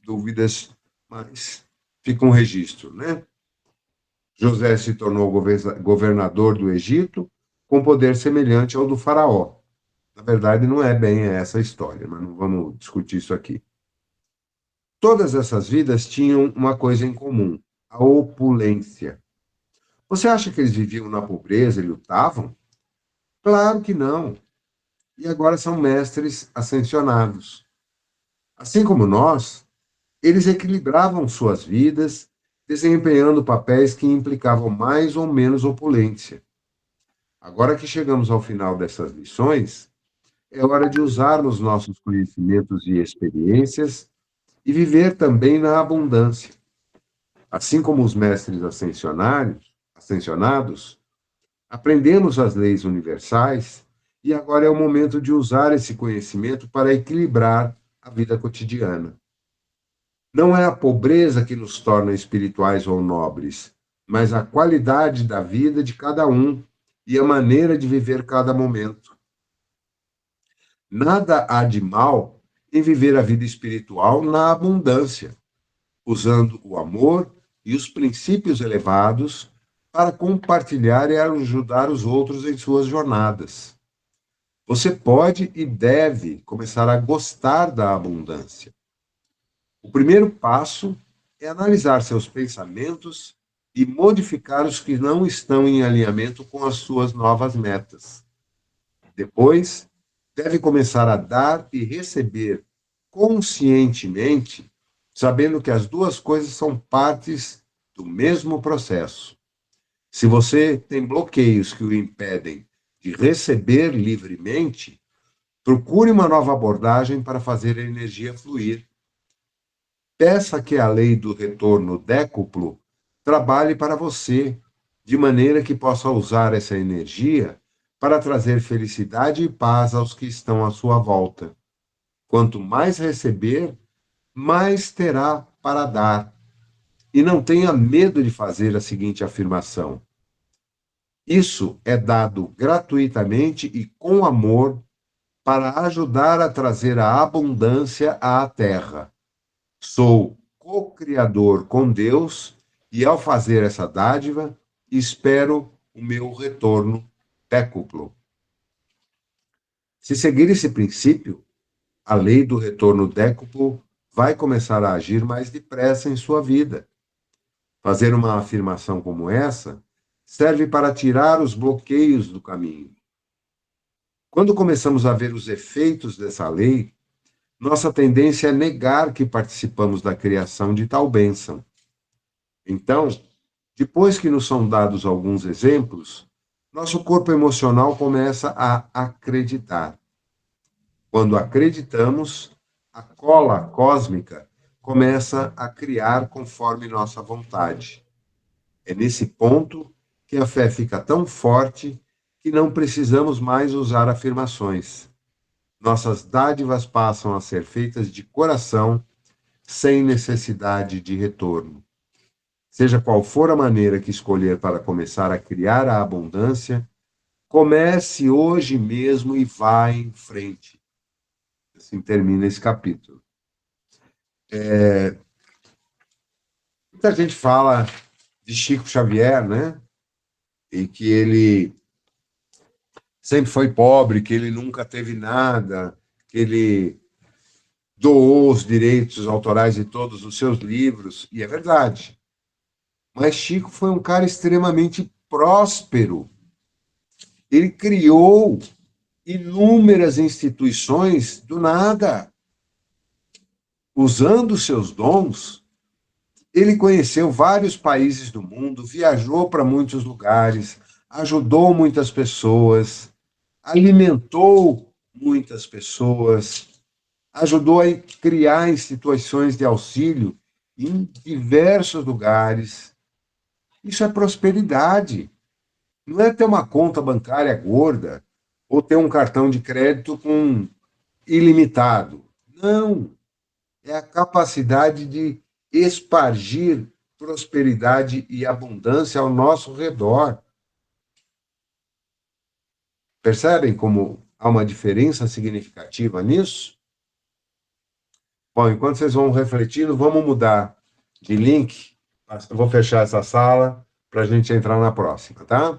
dúvidas, mas fica um registro, né? José se tornou governador do Egito com poder semelhante ao do faraó. Na verdade, não é bem essa a história, mas não vamos discutir isso aqui. Todas essas vidas tinham uma coisa em comum: a opulência. Você acha que eles viviam na pobreza e lutavam? Claro que não. E agora são mestres ascensionados. Assim como nós, eles equilibravam suas vidas, desempenhando papéis que implicavam mais ou menos opulência. Agora que chegamos ao final dessas lições, é hora de usarmos nossos conhecimentos e experiências e viver também na abundância. Assim como os mestres ascensionados, Aprendemos as leis universais e agora é o momento de usar esse conhecimento para equilibrar a vida cotidiana. Não é a pobreza que nos torna espirituais ou nobres, mas a qualidade da vida de cada um e a maneira de viver cada momento. Nada há de mal em viver a vida espiritual na abundância, usando o amor e os princípios elevados para compartilhar e ajudar os outros em suas jornadas. Você pode e deve começar a gostar da abundância. O primeiro passo é analisar seus pensamentos e modificar os que não estão em alinhamento com as suas novas metas. Depois, deve começar a dar e receber conscientemente, sabendo que as duas coisas são partes do mesmo processo. Se você tem bloqueios que o impedem de receber livremente, procure uma nova abordagem para fazer a energia fluir. Peça que a lei do retorno décuplo trabalhe para você, de maneira que possa usar essa energia para trazer felicidade e paz aos que estão à sua volta. Quanto mais receber, mais terá para dar. E não tenha medo de fazer a seguinte afirmação: isso é dado gratuitamente e com amor para ajudar a trazer a abundância à terra. Sou co-criador com Deus e, ao fazer essa dádiva, espero o meu retorno décuplo. Se seguir esse princípio, a lei do retorno décuplo vai começar a agir mais depressa em sua vida. Fazer uma afirmação como essa serve para tirar os bloqueios do caminho. Quando começamos a ver os efeitos dessa lei, nossa tendência é negar que participamos da criação de tal bênção. Então, depois que nos são dados alguns exemplos, nosso corpo emocional começa a acreditar. Quando acreditamos, a cola cósmica começa a criar conforme nossa vontade. É nesse ponto que a fé fica tão forte que não precisamos mais usar afirmações. Nossas dádivas passam a ser feitas de coração, sem necessidade de retorno. Seja qual for a maneira que escolher para começar a criar a abundância, comece hoje mesmo e vá em frente. Assim termina esse capítulo. Muita gente fala de Chico Xavier, né? E que ele sempre foi pobre, que ele nunca teve nada, que ele doou os direitos autorais de todos os seus livros, e é verdade. Mas Chico foi um cara extremamente próspero. Ele criou inúmeras instituições do nada. Usando seus dons, ele conheceu vários países do mundo, viajou para muitos lugares, ajudou muitas pessoas, alimentou muitas pessoas, ajudou a criar instituições de auxílio em diversos lugares. Isso é prosperidade. Não é ter uma conta bancária gorda ou ter um cartão de crédito com ilimitado. Não. É a capacidade de espargir prosperidade e abundância ao nosso redor. Percebem como há uma diferença significativa nisso? Bom, enquanto vocês vão refletindo, vamos mudar de link. Eu vou fechar essa sala para a gente entrar na próxima, tá?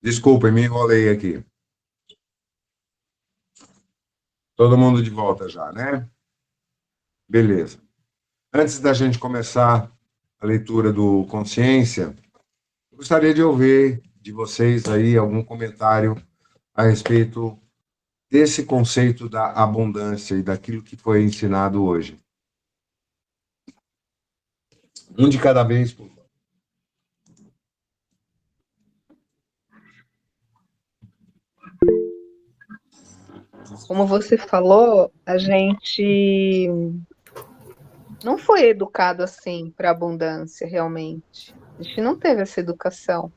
Desculpem, me enrolei aqui. Todo mundo de volta já, né? Beleza. Antes da gente começar a leitura do Consciência, eu gostaria de ouvir de vocês aí algum comentário a respeito desse conceito da abundância e daquilo que foi ensinado hoje. Um de cada vez, por favor. Como você falou, a gente não foi educado assim para abundância, realmente. A gente não teve essa educação.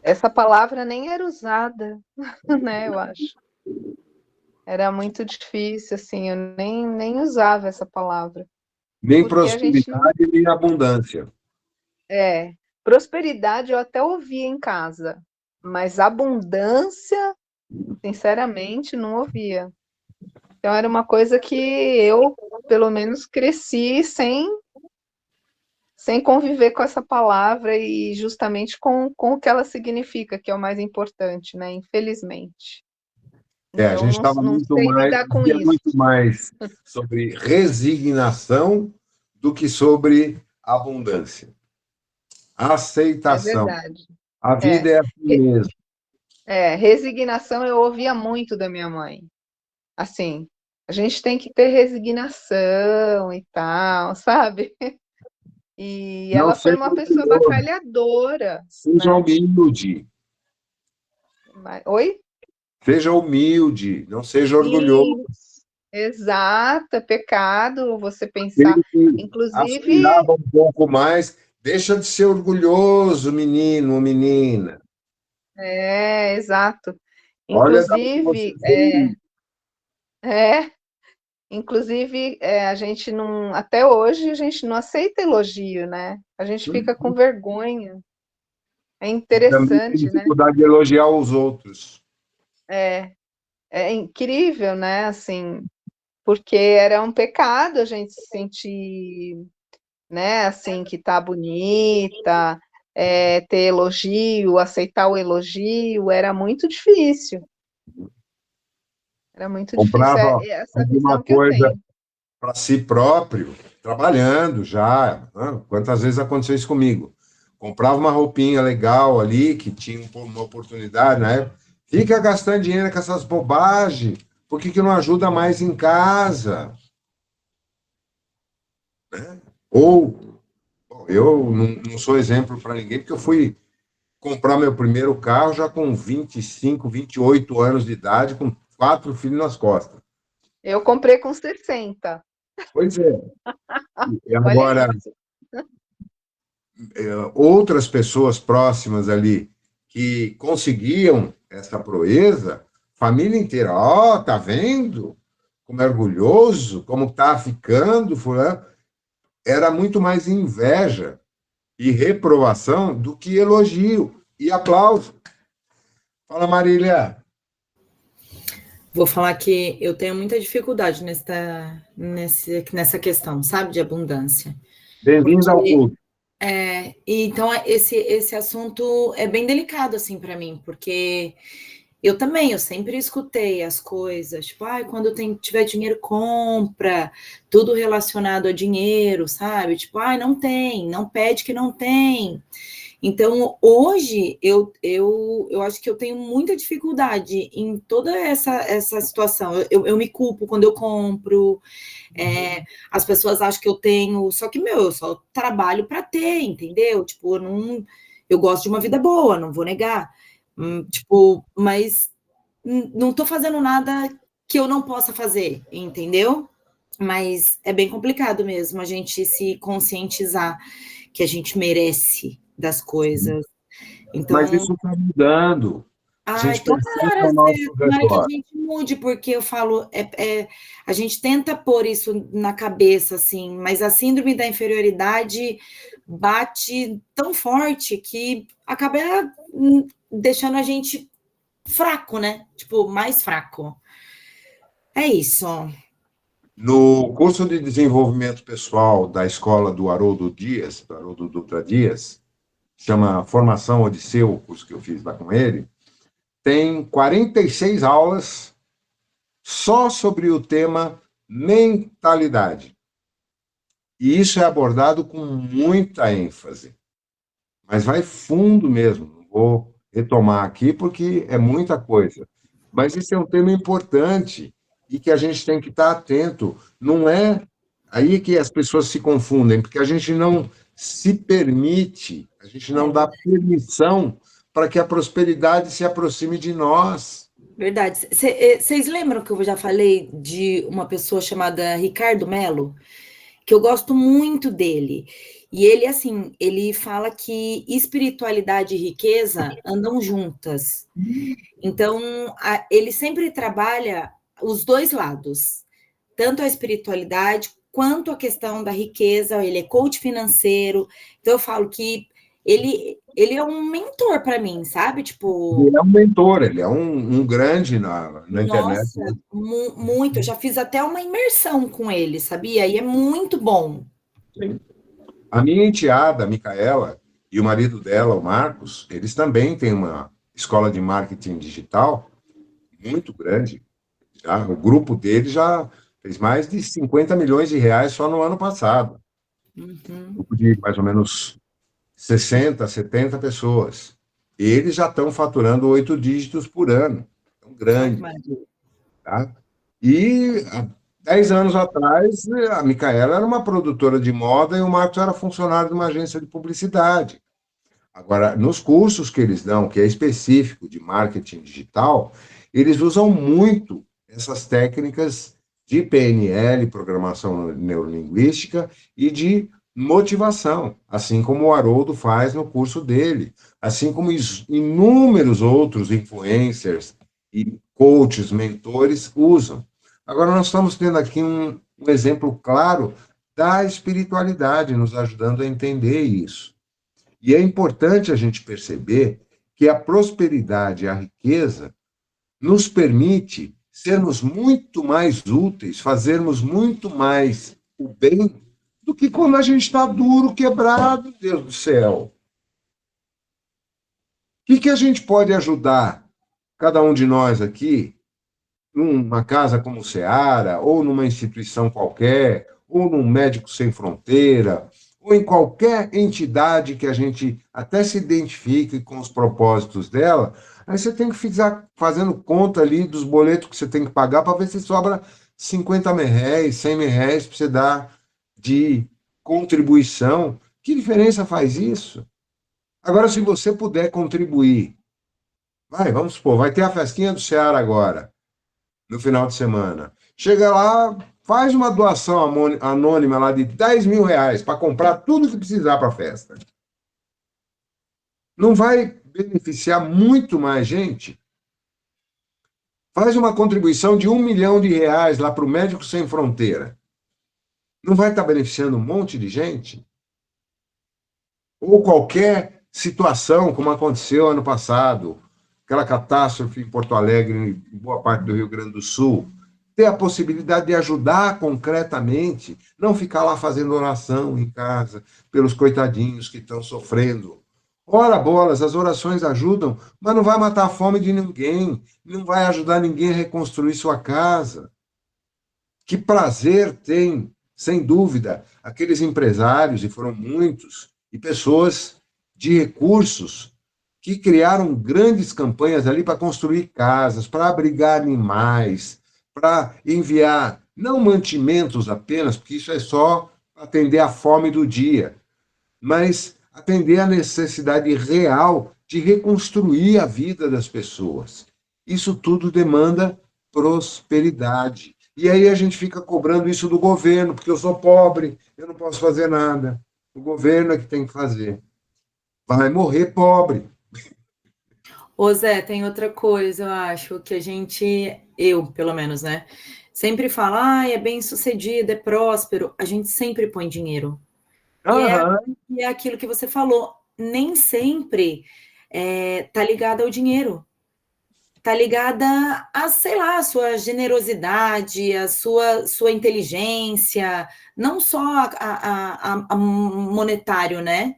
Essa palavra nem era usada, né? Eu acho. Era muito difícil, assim, eu nem usava essa palavra. Nem Porque a gente não. prosperidade, nem abundância. Prosperidade eu até ouvia em casa, mas abundância, sinceramente, não ouvia. Então era uma coisa que eu, pelo menos, cresci sem conviver com essa palavra e justamente com o que ela significa, que é o mais importante, né? Infelizmente. A Então, gente estava não sei lidar com isso. muito mais sobre resignação do que sobre abundância. É Aceitação. verdade. A vida é assim mesmo. Resignação eu ouvia muito da minha mãe. Assim, a gente tem que ter resignação e tal, sabe? E Não ela foi seja uma pessoa orgulhoso, batalhadora, seja né? humilde. Oi? Seja humilde, não seja orgulhoso. Isso, exato, é pecado você pensar. Aquele que Inclusive, aspirava um pouco mais, deixa de ser orgulhoso, menino ou menina. exato. Olha de onde você Inclusive, veio. é, a gente não, até hoje a gente não aceita elogio, né? A gente fica com vergonha. É E também tem interessante, né? dificuldade de elogiar os outros. É, é incrível, né? Assim, porque era um pecado a gente se sentir, né? Assim, que tá bonita, ter elogio, aceitar o elogio, era muito difícil. Era muito difícil. Comprava Essa alguma visão que eu coisa tenho. para si próprio, trabalhando já. Quantas vezes aconteceu isso comigo? Comprava uma roupinha legal ali, que tinha uma oportunidade na época. Fica gastando dinheiro com essas bobagens. Por que não ajuda mais em casa? Ou, bom, eu não sou exemplo para ninguém, porque eu fui comprar meu primeiro carro já com 25, 28 anos de idade, com 4 filhos nas costas. Eu comprei com 60. Pois é. E Olha agora, isso. outras pessoas próximas ali que conseguiam essa proeza, família inteira, ó, tá vendo? Como é orgulhoso, como tá ficando, fulano. Era muito mais inveja e reprovação do que elogio e aplauso. Fala, Marília. Vou falar que eu tenho muita dificuldade nessa questão, sabe, de abundância. Bem-vinda ao Porque, clube. então, esse assunto é bem delicado, assim, para mim, porque eu sempre escutei as coisas, tipo, quando tiver dinheiro, compra, tudo relacionado a dinheiro, sabe? Tipo, não tem, não pede que não tem. Então, hoje, eu acho que eu tenho muita dificuldade em toda essa situação. Eu me culpo quando eu compro, as pessoas acham que eu tenho, só que, eu só trabalho para ter, entendeu? Tipo, eu gosto de uma vida boa, não vou negar. Tipo, mas não estou fazendo nada que eu não possa fazer, entendeu? Mas é bem complicado mesmo a gente se conscientizar que a gente merece das coisas. Então, Mas isso está mudando. A gente percebe ao nosso tomara que a redor. gente mude, porque eu falo, a gente tenta pôr isso na cabeça, assim, mas a síndrome da inferioridade bate tão forte que acaba deixando a gente fraco, né? Tipo, mais fraco. É isso. No curso de desenvolvimento pessoal da escola do Haroldo Dias, do Haroldo Dutra Dias, chama Formação Odisseu, o curso que eu fiz lá com ele, tem 46 aulas só sobre o tema mentalidade. E isso é abordado com muita ênfase. Mas vai fundo mesmo. Não vou retomar aqui porque é muita coisa. Mas isso é um tema importante e que a gente tem que estar atento. Não é aí que as pessoas se confundem, porque a gente não se permite, a gente não dá permissão para que a prosperidade se aproxime de nós. Verdade. Vocês lembram que eu já falei de uma pessoa chamada Ricardo Mello? Que eu gosto muito dele. E ele, assim, ele fala que espiritualidade e riqueza andam juntas. Então, ele sempre trabalha os dois lados, tanto a espiritualidade quanto a questão da riqueza. Ele é coach financeiro. Então, eu falo que ele é um mentor para mim, sabe? Tipo. Ele é um mentor, ele é um grande na internet. Nossa, muito. Eu já fiz até uma imersão com ele, sabia? E é muito bom. Sim. A minha enteada, a Micaela, e o marido dela, o Marcos, eles também têm uma escola de marketing digital muito grande. O grupo deles já fez mais de 50 milhões de reais só no ano passado. Um grupo de mais ou menos 60, 70 pessoas. Eles já estão faturando 8 dígitos por ano. Então, grande. Tá? E há 10 anos atrás, a Micaela era uma produtora de moda e o Marcos era funcionário de uma agência de publicidade. Agora, nos cursos que eles dão, que é específico de marketing digital, eles usam muito essas técnicas de PNL, programação neurolinguística, e de motivação, assim como o Haroldo faz no curso dele, assim como inúmeros outros influencers e coaches, mentores usam. Agora, nós estamos tendo aqui um exemplo claro da espiritualidade nos ajudando a entender isso. E é importante a gente perceber que a prosperidade e a riqueza nos permite sermos muito mais úteis, fazermos muito mais o bem do que quando a gente está duro, quebrado, Deus do céu. O que a gente pode ajudar, cada um de nós aqui, numa casa como o Seara, ou numa instituição qualquer, ou num Médico Sem Fronteira, ou em qualquer entidade que a gente até se identifique com os propósitos dela, aí você tem que ficar fazendo conta ali dos boletos que você tem que pagar para ver se sobra 50 mil reais, 100 mil reais para você dar de contribuição. Que diferença faz isso? Agora, se você puder contribuir, vamos supor, vai ter a festinha do Seara agora, no final de semana. Chega lá, faz uma doação anônima lá de 10 mil reais para comprar tudo que precisar para a festa. Não vai beneficiar muito mais gente? Faz uma contribuição de 1 milhão de reais lá para o Médico Sem Fronteira. Não vai estar beneficiando um monte de gente? Ou qualquer situação, como aconteceu ano passado, aquela catástrofe em Porto Alegre, em boa parte do Rio Grande do Sul, ter a possibilidade de ajudar concretamente, não ficar lá fazendo oração em casa pelos coitadinhos que estão sofrendo. Ora, bolas, as orações ajudam, mas não vai matar a fome de ninguém, não vai ajudar ninguém a reconstruir sua casa. Que prazer tem, sem dúvida, aqueles empresários, e foram muitos, e pessoas de recursos que criaram grandes campanhas ali para construir casas, para abrigar animais, para enviar, não mantimentos apenas, porque isso é só atender a fome do dia, mas atender a necessidade real de reconstruir a vida das pessoas. Isso tudo demanda prosperidade. E aí a gente fica cobrando isso do governo, porque eu sou pobre, eu não posso fazer nada. O governo é que tem que fazer. Vai morrer pobre. Ô Zé, tem outra coisa, eu acho, que eu pelo menos, né? Sempre fala, é bem sucedido, é próspero. A gente sempre põe dinheiro. E é aquilo que você falou, nem sempre tá ligado ao dinheiro. Tá ligada a, sei lá, a sua generosidade, a sua inteligência, não só a monetário, né?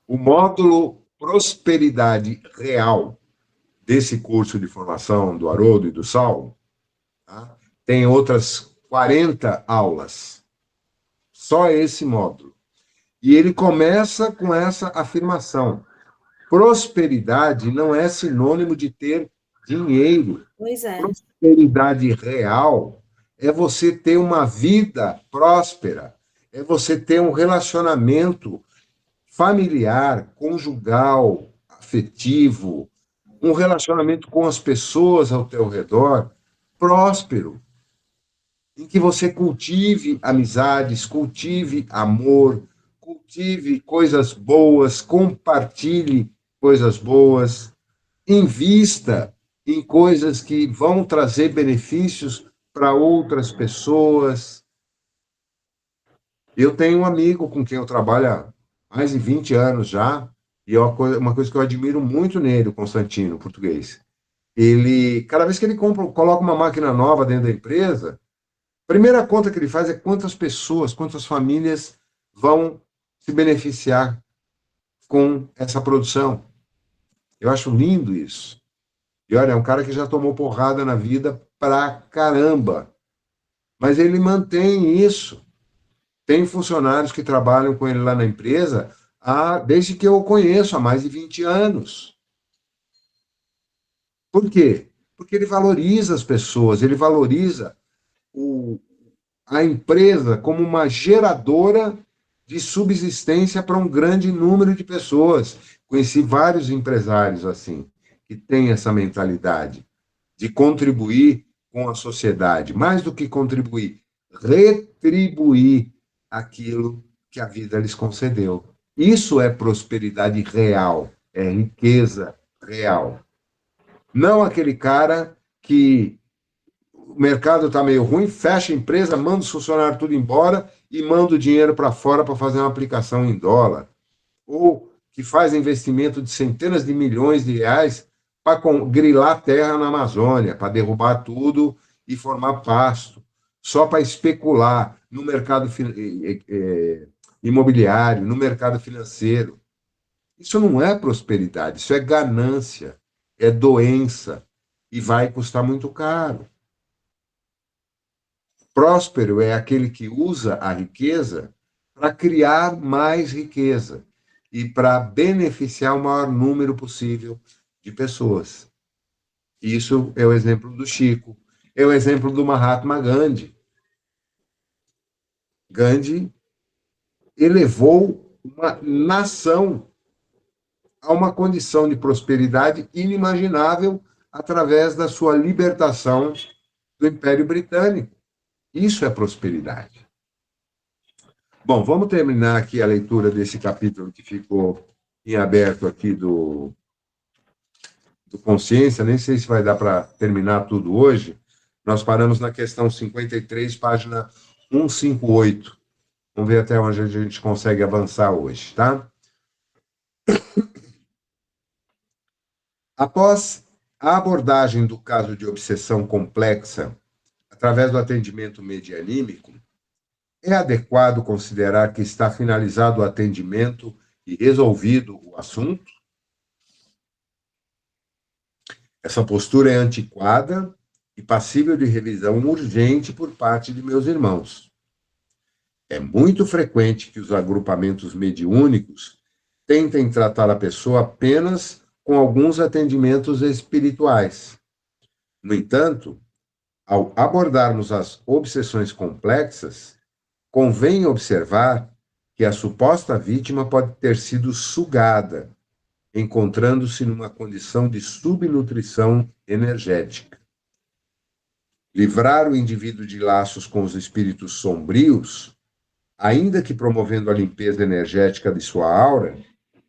O módulo Prosperidade Real desse curso de formação do Haroldo e do Saulo, tá? Tem outras 40 aulas. Só esse módulo. E ele começa com essa afirmação. Prosperidade não é sinônimo de ter dinheiro. Pois é. Prosperidade real é você ter uma vida próspera, é você ter um relacionamento familiar, conjugal, afetivo, um relacionamento com as pessoas ao teu redor próspero, em que você cultive amizades, cultive amor, cultive coisas boas, compartilhe coisas boas, invista em coisas que vão trazer benefícios para outras pessoas. Eu tenho um amigo com quem eu trabalho há mais de 20 anos já, e é uma coisa que eu admiro muito nele, o Constantino, português. Ele, cada vez que ele coloca uma máquina nova dentro da empresa, a primeira conta que ele faz é quantas pessoas, quantas famílias vão se beneficiar com essa produção. Eu acho lindo isso. E olha, é um cara que já tomou porrada na vida pra caramba. Mas ele mantém isso. Tem funcionários que trabalham com ele lá na empresa desde que eu o conheço, há mais de 20 anos. Por quê? Porque ele valoriza as pessoas, ele valoriza a empresa como uma geradora de subsistência para um grande número de pessoas. Conheci vários empresários assim, que têm essa mentalidade de contribuir com a sociedade, mais do que contribuir, retribuir aquilo que a vida lhes concedeu. Isso é prosperidade real, é riqueza real. Não aquele cara que o mercado está meio ruim, fecha a empresa, manda os funcionários tudo embora e manda o dinheiro para fora para fazer uma aplicação em dólar. Ou que faz investimento de centenas de milhões de reais para grilar terra na Amazônia, para derrubar tudo e formar pasto, só para especular no mercado imobiliário, no mercado financeiro. Isso não é prosperidade, isso é ganância, é doença e vai custar muito caro. Próspero é aquele que usa a riqueza para criar mais riqueza e para beneficiar o maior número possível de pessoas. Isso é o exemplo do Chico, é o exemplo do Mahatma Gandhi. Gandhi elevou uma nação a uma condição de prosperidade inimaginável através da sua libertação do Império Britânico. Isso é prosperidade. Bom, vamos terminar aqui a leitura desse capítulo que ficou em aberto aqui do Consciência. Nem sei se vai dar para terminar tudo hoje. Nós paramos na questão 53, página 158. Vamos ver até onde a gente consegue avançar hoje, tá? Após a abordagem do caso de obsessão complexa através do atendimento medianímico, é adequado considerar que está finalizado o atendimento e resolvido o assunto? Essa postura é antiquada e passível de revisão urgente por parte de meus irmãos. É muito frequente que os agrupamentos mediúnicos tentem tratar a pessoa apenas com alguns atendimentos espirituais. No entanto, ao abordarmos as obsessões complexas, convém observar que a suposta vítima pode ter sido sugada, encontrando-se numa condição de subnutrição energética. Livrar o indivíduo de laços com os espíritos sombrios, ainda que promovendo a limpeza energética de sua aura,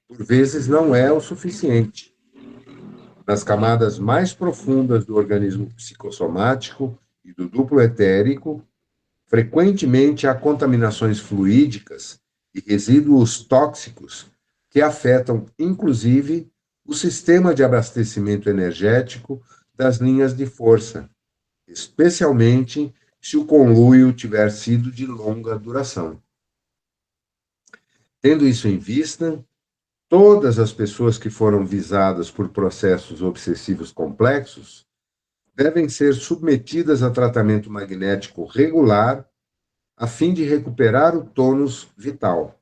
por vezes não é o suficiente. Nas camadas mais profundas do organismo psicossomático e do duplo etérico, frequentemente há contaminações fluídicas e resíduos tóxicos que afetam, inclusive, o sistema de abastecimento energético das linhas de força, especialmente se o conluio tiver sido de longa duração. Tendo isso em vista, Todas as pessoas que foram visadas por processos obsessivos complexos devem ser submetidas a tratamento magnético regular a fim de recuperar o tônus vital.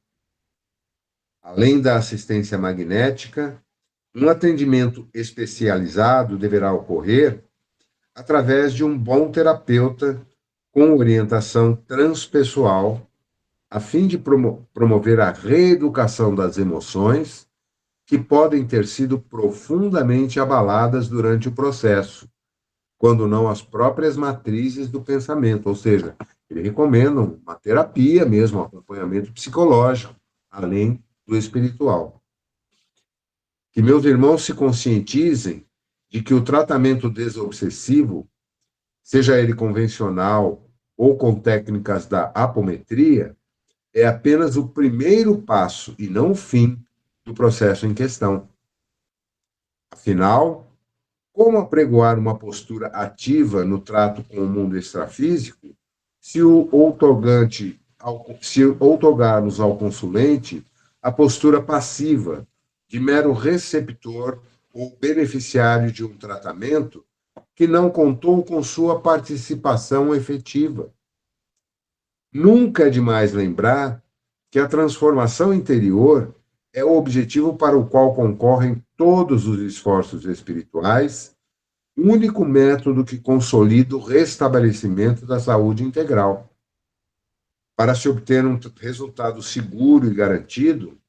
Além da assistência magnética, um atendimento especializado deverá ocorrer através de um bom terapeuta com orientação transpessoal, a fim de promover a reeducação das emoções que podem ter sido profundamente abaladas durante o processo, quando não as próprias matrizes do pensamento, ou seja, ele recomenda uma terapia mesmo, um acompanhamento psicológico, além do espiritual. Que meus irmãos se conscientizem de que o tratamento desobsessivo, seja ele convencional ou com técnicas da apometria, é apenas o primeiro passo e não o fim do processo em questão. Afinal, como apregoar uma postura ativa no trato com o mundo extrafísico se outorgarmos ao consulente a postura passiva de mero receptor ou beneficiário de um tratamento que não contou com sua participação efetiva? Nunca é demais lembrar que a transformação interior é o objetivo para o qual concorrem todos os esforços espirituais, único método que consolida o restabelecimento da saúde integral. Para se obter um resultado seguro e garantido,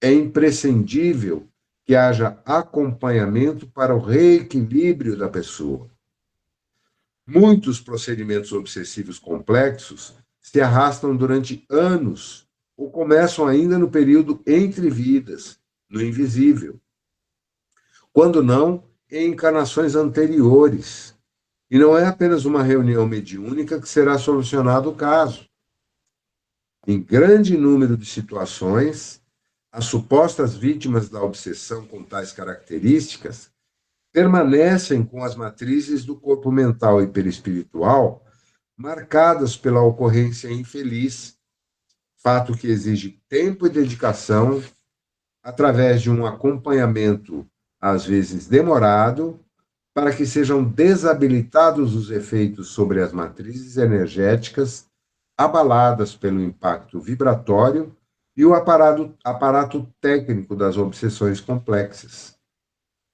é imprescindível que haja acompanhamento para o reequilíbrio da pessoa. Muitos procedimentos obsessivos complexos se arrastam durante anos ou começam ainda no período entre vidas, no invisível. Quando não, em encarnações anteriores. E não é apenas uma reunião mediúnica que será solucionado o caso. Em grande número de situações, as supostas vítimas da obsessão com tais características permanecem com as matrizes do corpo mental e perispiritual marcadas pela ocorrência infeliz, fato que exige tempo e dedicação através de um acompanhamento, às vezes demorado, para que sejam desabilitados os efeitos sobre as matrizes energéticas abaladas pelo impacto vibratório e o aparato técnico das obsessões complexas.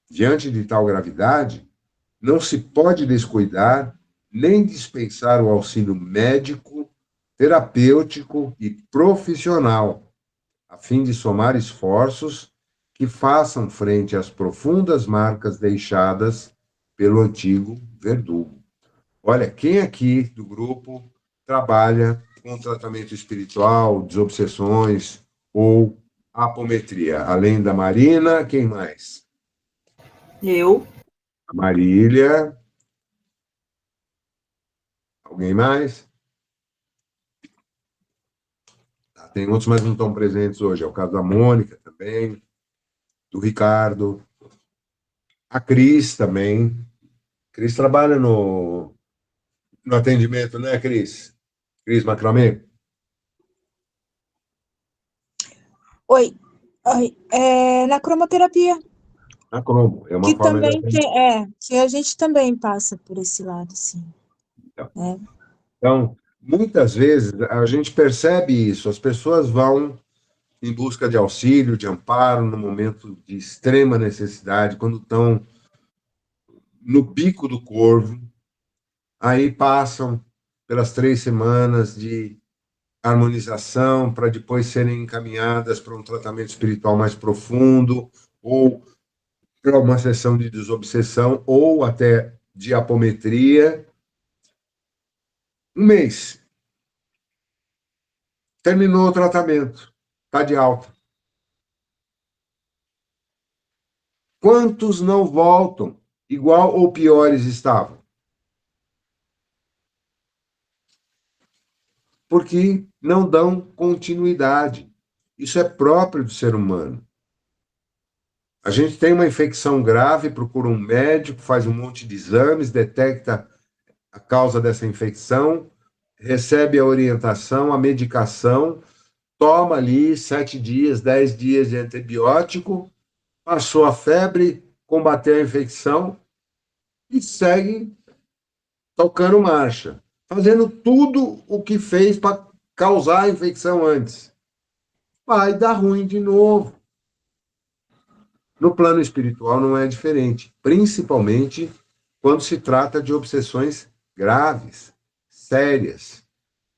Diante de tal gravidade, não se pode descuidar nem dispensar o auxílio médico, terapêutico e profissional, a fim de somar esforços que façam frente às profundas marcas deixadas pelo antigo verdugo. Olha, quem aqui do grupo trabalha com tratamento espiritual, desobsessões ou apometria? Além da Marina, quem mais? Eu. A Marília. Alguém mais? Tem outros, mas não estão presentes hoje. É o caso da Mônica também, do Ricardo, a Cris também. Cris trabalha no atendimento, né, Cris? Cris Macramê? Oi, na cromoterapia, Na cromo, é uma que forma de também atendimento. que a gente também passa por esse lado, sim. Então, muitas vezes a gente percebe isso, as pessoas vão em busca de auxílio, de amparo, no momento de extrema necessidade, quando estão no bico do corvo, aí passam pelas 3 semanas de harmonização para depois serem encaminhadas para um tratamento espiritual mais profundo, ou para uma sessão de desobsessão, ou até de apometria. 1 mês. Terminou o tratamento. Está de alta. Quantos não voltam igual ou piores estavam? Porque não dão continuidade. Isso é próprio do ser humano. A gente tem uma infecção grave, procura um médico, faz um monte de exames, detecta a causa dessa infecção, recebe a orientação, a medicação, toma ali 7 dias, 10 dias de antibiótico, passou a febre, combateu a infecção e segue tocando marcha, fazendo tudo o que fez para causar a infecção antes. Vai dar ruim de novo. No plano espiritual não é diferente, principalmente quando se trata de obsessões graves, sérias,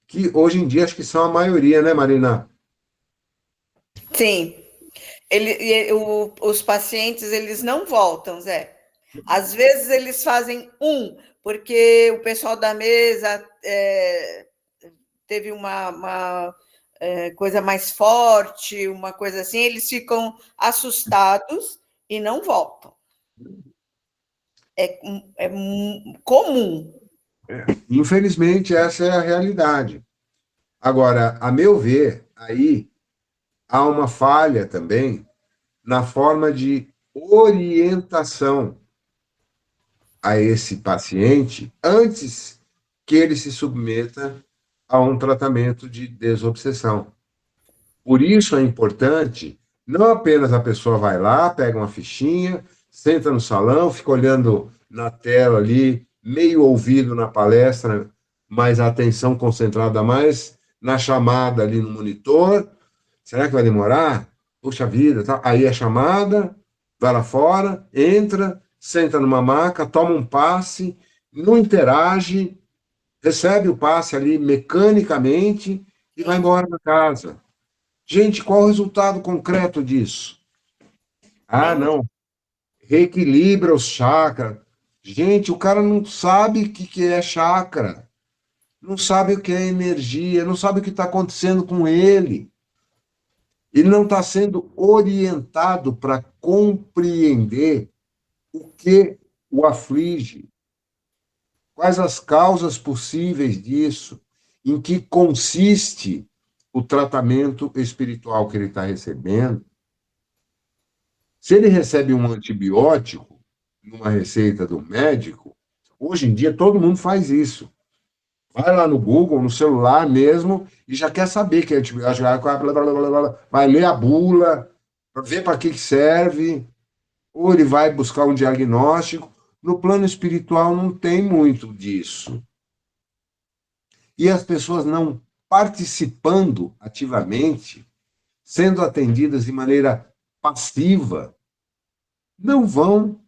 que hoje em dia acho que são a maioria, né, Marina? Sim. Os pacientes, eles não voltam, Zé. Às vezes eles fazem porque o pessoal da mesa teve uma coisa mais forte, uma coisa assim, eles ficam assustados e não voltam. É comum. Infelizmente, essa é a realidade. Agora, a meu ver, aí há uma falha também na forma de orientação a esse paciente antes que ele se submeta a um tratamento de desobsessão. Por isso é importante, não apenas a pessoa vai lá, pega uma fichinha, senta no salão, fica olhando na tela ali, meio ouvido na palestra, mas a atenção concentrada mais na chamada ali no monitor. Será que vai demorar? Puxa vida, tá? Aí a chamada, vai lá fora, entra, senta numa maca, toma um passe, não interage, recebe o passe ali mecanicamente e vai embora para casa. Gente, qual o resultado concreto disso? Ah, não, reequilibra os chakras. Gente, o cara não sabe o que é chakra, não sabe o que é energia, não sabe o que está acontecendo com ele. Ele não está sendo orientado para compreender o que o aflige, quais as causas possíveis disso, em que consiste o tratamento espiritual que ele está recebendo. Se ele recebe um antibiótico numa receita do médico, hoje em dia todo mundo faz isso. Vai lá no Google, no celular mesmo, e já quer saber que é antibiótico. Vai ler a bula, ver para que serve, ou ele vai buscar um diagnóstico. No plano espiritual não tem muito disso. E as pessoas não participando ativamente, sendo atendidas de maneira passiva, não vão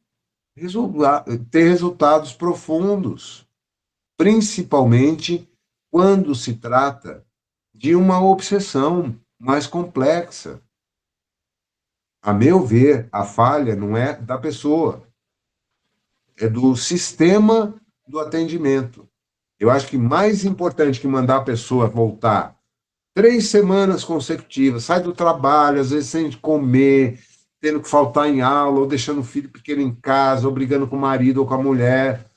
ter resultados profundos, principalmente quando se trata de uma obsessão mais complexa. A meu ver, a falha não é da pessoa, é do sistema do atendimento. Eu acho que mais importante que mandar a pessoa voltar 3 semanas consecutivas, sai do trabalho, às vezes sem comer, tendo que faltar em aula, ou deixando o filho pequeno em casa, ou brigando com o marido ou com a mulher,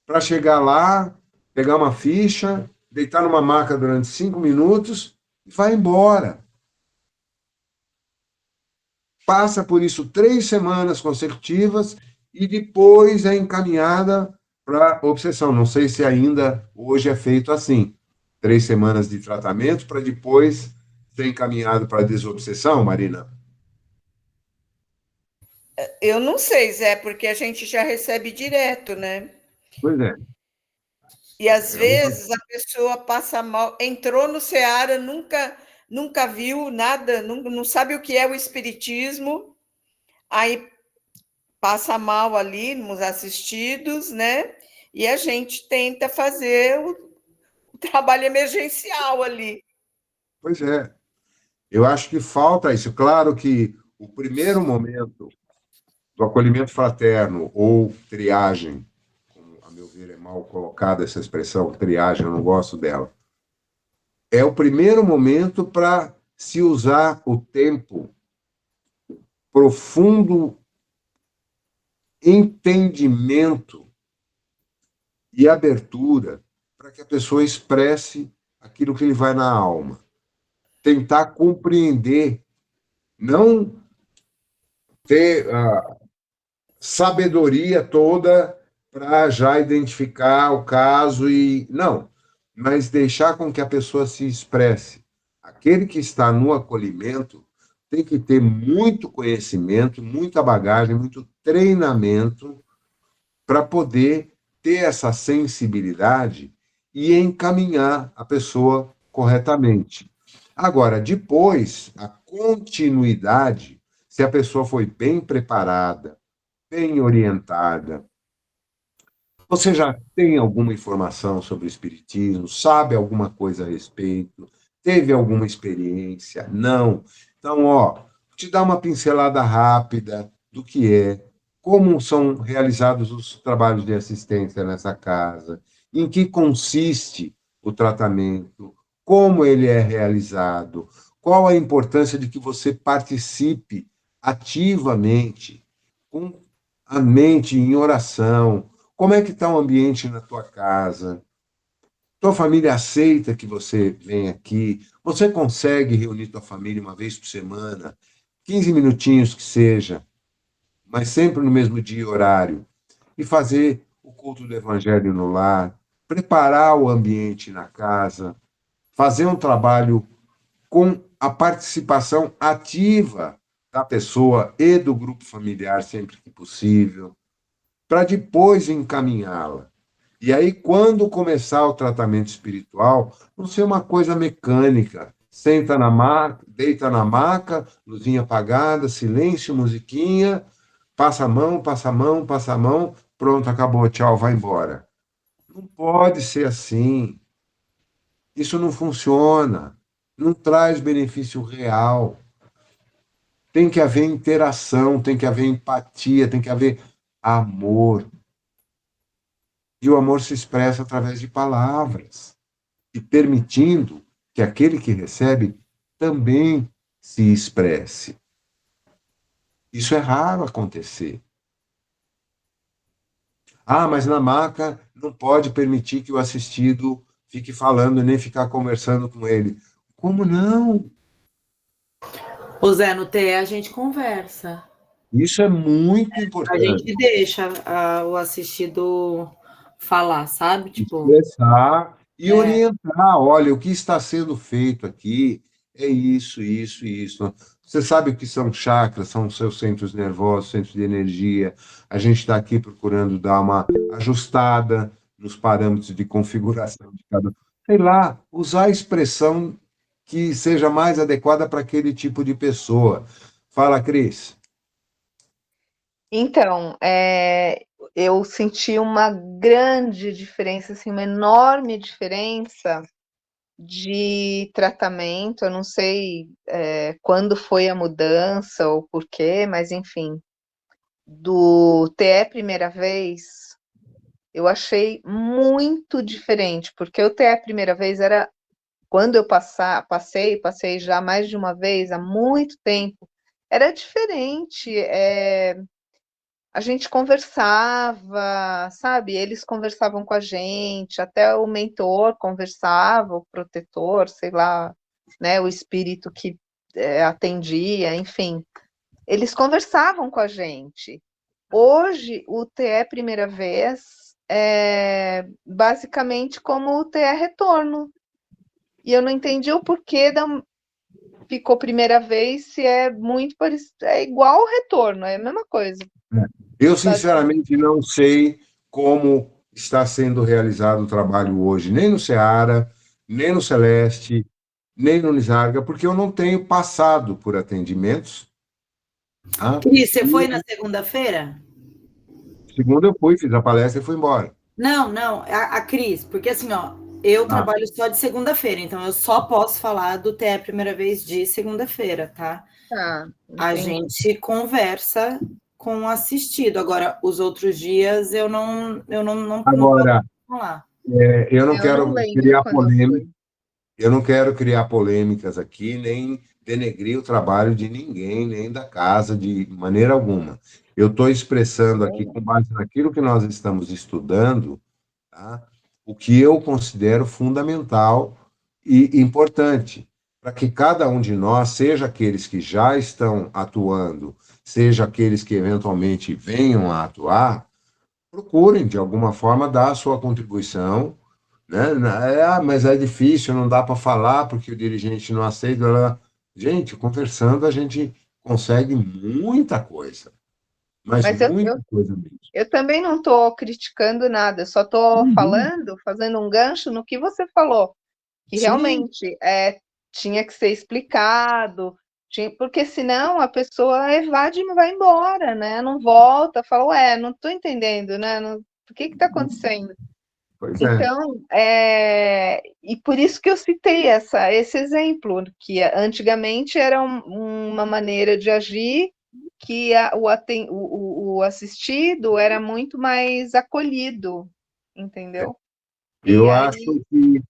para chegar lá, pegar uma ficha, deitar numa maca durante 5 minutos e vai embora. Passa por isso 3 semanas consecutivas e depois é encaminhada para obsessão. Não sei se ainda hoje é feito assim. 3 semanas de tratamento para depois ser encaminhado para a desobsessão, Marina? Eu não sei, Zé, porque a gente já recebe direto, né? Pois é. E às vezes a pessoa passa mal, entrou no Seara, nunca viu nada, não sabe o que é o espiritismo, aí passa mal ali nos assistidos, né? E a gente tenta fazer o trabalho emergencial ali. Pois é. Eu acho que falta isso. Claro que o primeiro momento do acolhimento fraterno ou triagem, como, a meu ver, é mal colocada essa expressão, triagem, eu não gosto dela, é o primeiro momento para se usar o tempo, profundo entendimento e abertura para que a pessoa expresse aquilo que lhe vai na alma. Tentar compreender, não ter a sabedoria toda para já identificar o caso e não, mas deixar com que a pessoa se expresse. Aquele que está no acolhimento tem que ter muito conhecimento, muita bagagem, muito treinamento para poder ter essa sensibilidade e encaminhar a pessoa corretamente. Agora, depois, a continuidade, se a pessoa foi bem preparada, bem orientada, você já tem alguma informação sobre o espiritismo, sabe alguma coisa a respeito, teve alguma experiência? Não. Então, ó, te dar uma pincelada rápida do que é, como são realizados os trabalhos de assistência nessa casa, em que consiste o tratamento, como ele é realizado, qual a importância de que você participe ativamente, com a mente em oração, como é que está o ambiente na tua casa? Tua família aceita que você vem aqui? Você consegue reunir tua família uma vez por semana? 15 minutinhos que seja, mas sempre no mesmo dia e horário. E fazer o culto do evangelho no lar, preparar o ambiente na casa, fazer um trabalho com a participação ativa da pessoa e do grupo familiar sempre que possível, para depois encaminhá-la. E aí, quando começar o tratamento espiritual, não ser uma coisa mecânica. Senta na maca, deita na maca, luzinha apagada, silêncio, musiquinha, passa a mão, passa a mão, passa a mão, pronto, acabou, tchau, vai embora. Não pode ser assim. Isso não funciona. Não traz benefício real. Tem que haver interação, tem que haver empatia, tem que haver amor. E o amor se expressa através de palavras, e permitindo que aquele que recebe também se expresse. Isso é raro acontecer. Ah, mas na maca não pode permitir que o assistido fique falando, nem ficar conversando com ele. Como não? Ô Zé, no TE a gente conversa. Isso é muito A importante. gente deixa o assistido falar, sabe? Tipo, Expressar e orientar. Olha, o que está sendo feito aqui é isso, isso e isso. Você sabe o que são chakras, são os seus centros nervosos, centros de energia. A gente está aqui procurando dar uma ajustada nos parâmetros de configuração de cada. Sei lá, usar a expressão que seja mais adequada para aquele tipo de pessoa. Fala, Cris. Então, eu senti uma grande diferença, assim, uma enorme diferença de tratamento. Eu não sei quando foi a mudança ou por quê, mas enfim, do TE primeira vez, eu achei muito diferente, porque o TE primeira vez era quando eu passei já mais de uma vez, há muito tempo, era diferente. A gente conversava, sabe? Eles conversavam com a gente, até o mentor conversava, o protetor, sei lá, né? O espírito que atendia, enfim. Eles conversavam com a gente. Hoje, o TE primeira vez é basicamente como o TE retorno. E eu não entendi o porquê ficou primeira vez, se é muito parecido, é igual o retorno, é a mesma coisa. Eu, sinceramente, não sei como está sendo realizado o trabalho hoje, nem no Seara, nem no Celeste, nem no Nisarga, porque eu não tenho passado por atendimentos. Tá? Cris, você foi na segunda-feira? Segunda eu fui, fiz a palestra e fui embora. Não, a Cris, porque assim, ó, eu trabalho só de segunda-feira, então eu só posso falar do TE primeira vez de segunda-feira, tá? A gente conversa com o assistido. Agora, os outros dias eu não Agora, posso falar. eu não quero criar polêmica. Fui. Eu não quero criar polêmicas aqui, nem denegrir o trabalho de ninguém, nem da casa, de maneira alguma. Eu estou expressando aqui, com base naquilo que nós estamos estudando, tá? O que eu considero fundamental e importante, para que cada um de nós, seja aqueles que já estão atuando, seja aqueles que eventualmente venham a atuar, procurem, de alguma forma, dar a sua contribuição né? Mas é difícil, não dá para falar porque o dirigente não aceita. Gente, conversando a gente consegue muita coisa, mas Mas eu, muita eu, coisa mesmo. eu também não estou criticando nada, só estou Uhum. falando, fazendo um gancho no que você falou, que Sim, realmente tinha que ser explicado, porque senão a pessoa evade e vai embora, né? Não volta, fala, ué, não estou entendendo, né? O que está acontecendo? pois é. Então, e por isso que eu citei esse exemplo, que antigamente era uma maneira de agir que o assistido era muito mais acolhido, entendeu? E Eu aí, acho que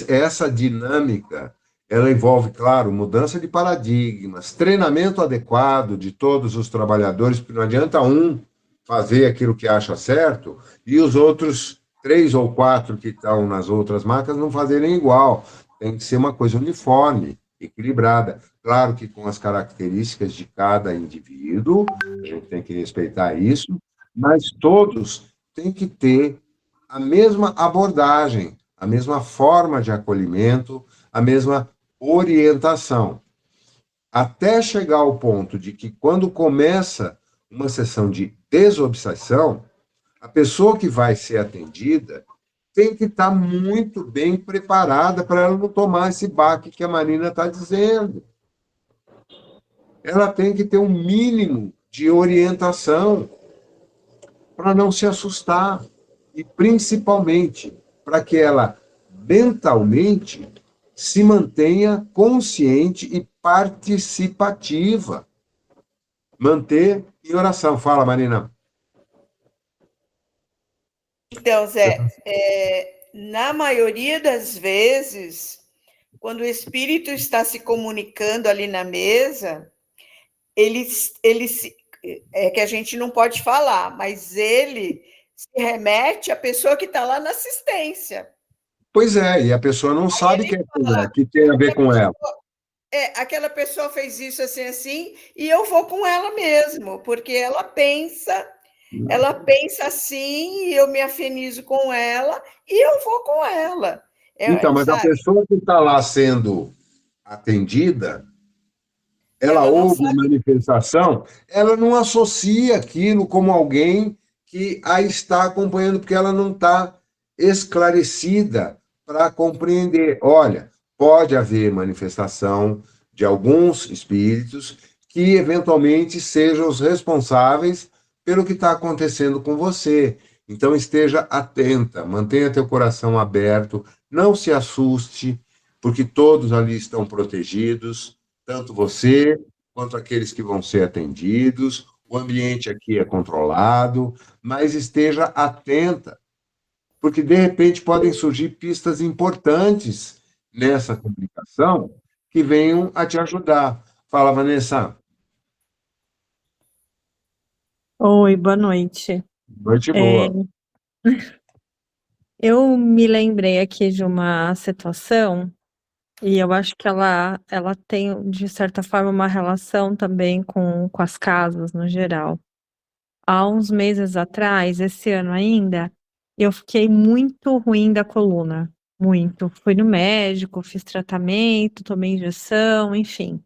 essa dinâmica, ela envolve, claro, mudança de paradigmas, treinamento adequado de todos os trabalhadores, porque não adianta um fazer aquilo que acha certo e os outros 3 ou 4 que estão nas outras marcas não fazerem igual. Tem que ser uma coisa uniforme, equilibrada. Claro que com as características de cada indivíduo, a gente tem que respeitar isso, mas todos têm que ter a mesma abordagem, a mesma forma de acolhimento, a mesma orientação, até chegar ao ponto de que, quando começa uma sessão de desobsessão, a pessoa que vai ser atendida tem que estar muito bem preparada para ela não tomar esse baque que a Marina está dizendo. Ela tem que ter um mínimo de orientação para não se assustar e, principalmente, para que ela mentalmente se mantenha consciente e participativa. Manter em oração. Fala, Marina. Então, Zé, na maioria das vezes, quando o espírito está se comunicando ali na mesa, é que a gente não pode falar, mas ele se remete à pessoa que está lá na assistência. Pois é, e a pessoa não sabe Ele quem é, fala, que tem a ver com ela. aquela pessoa fez isso assim, assim, e eu vou com ela mesmo, porque ela pensa assim, e eu me afinizo com ela, e eu vou com ela. Então, mas a Sabe? pessoa que está lá sendo atendida, ela Ela não ouve a sabe. manifestação, ela não associa aquilo como alguém que a está acompanhando, porque ela não está esclarecida para compreender. Olha, pode haver manifestação de alguns espíritos que eventualmente sejam os responsáveis pelo que está acontecendo com você. Então esteja atenta, mantenha teu coração aberto, não se assuste, porque todos ali estão protegidos, tanto você quanto aqueles que vão ser atendidos. O ambiente aqui é controlado, mas esteja atenta, porque de repente podem surgir pistas importantes nessa comunicação que venham a te ajudar. Fala, Vanessa. Oi, boa noite. Noite É, boa. eu me lembrei aqui de uma situação, e eu acho que ela tem, de certa forma, uma relação também com as casas no geral. Há uns meses atrás, esse ano ainda, eu fiquei muito ruim da coluna, muito. Fui no médico, fiz tratamento, tomei injeção, enfim,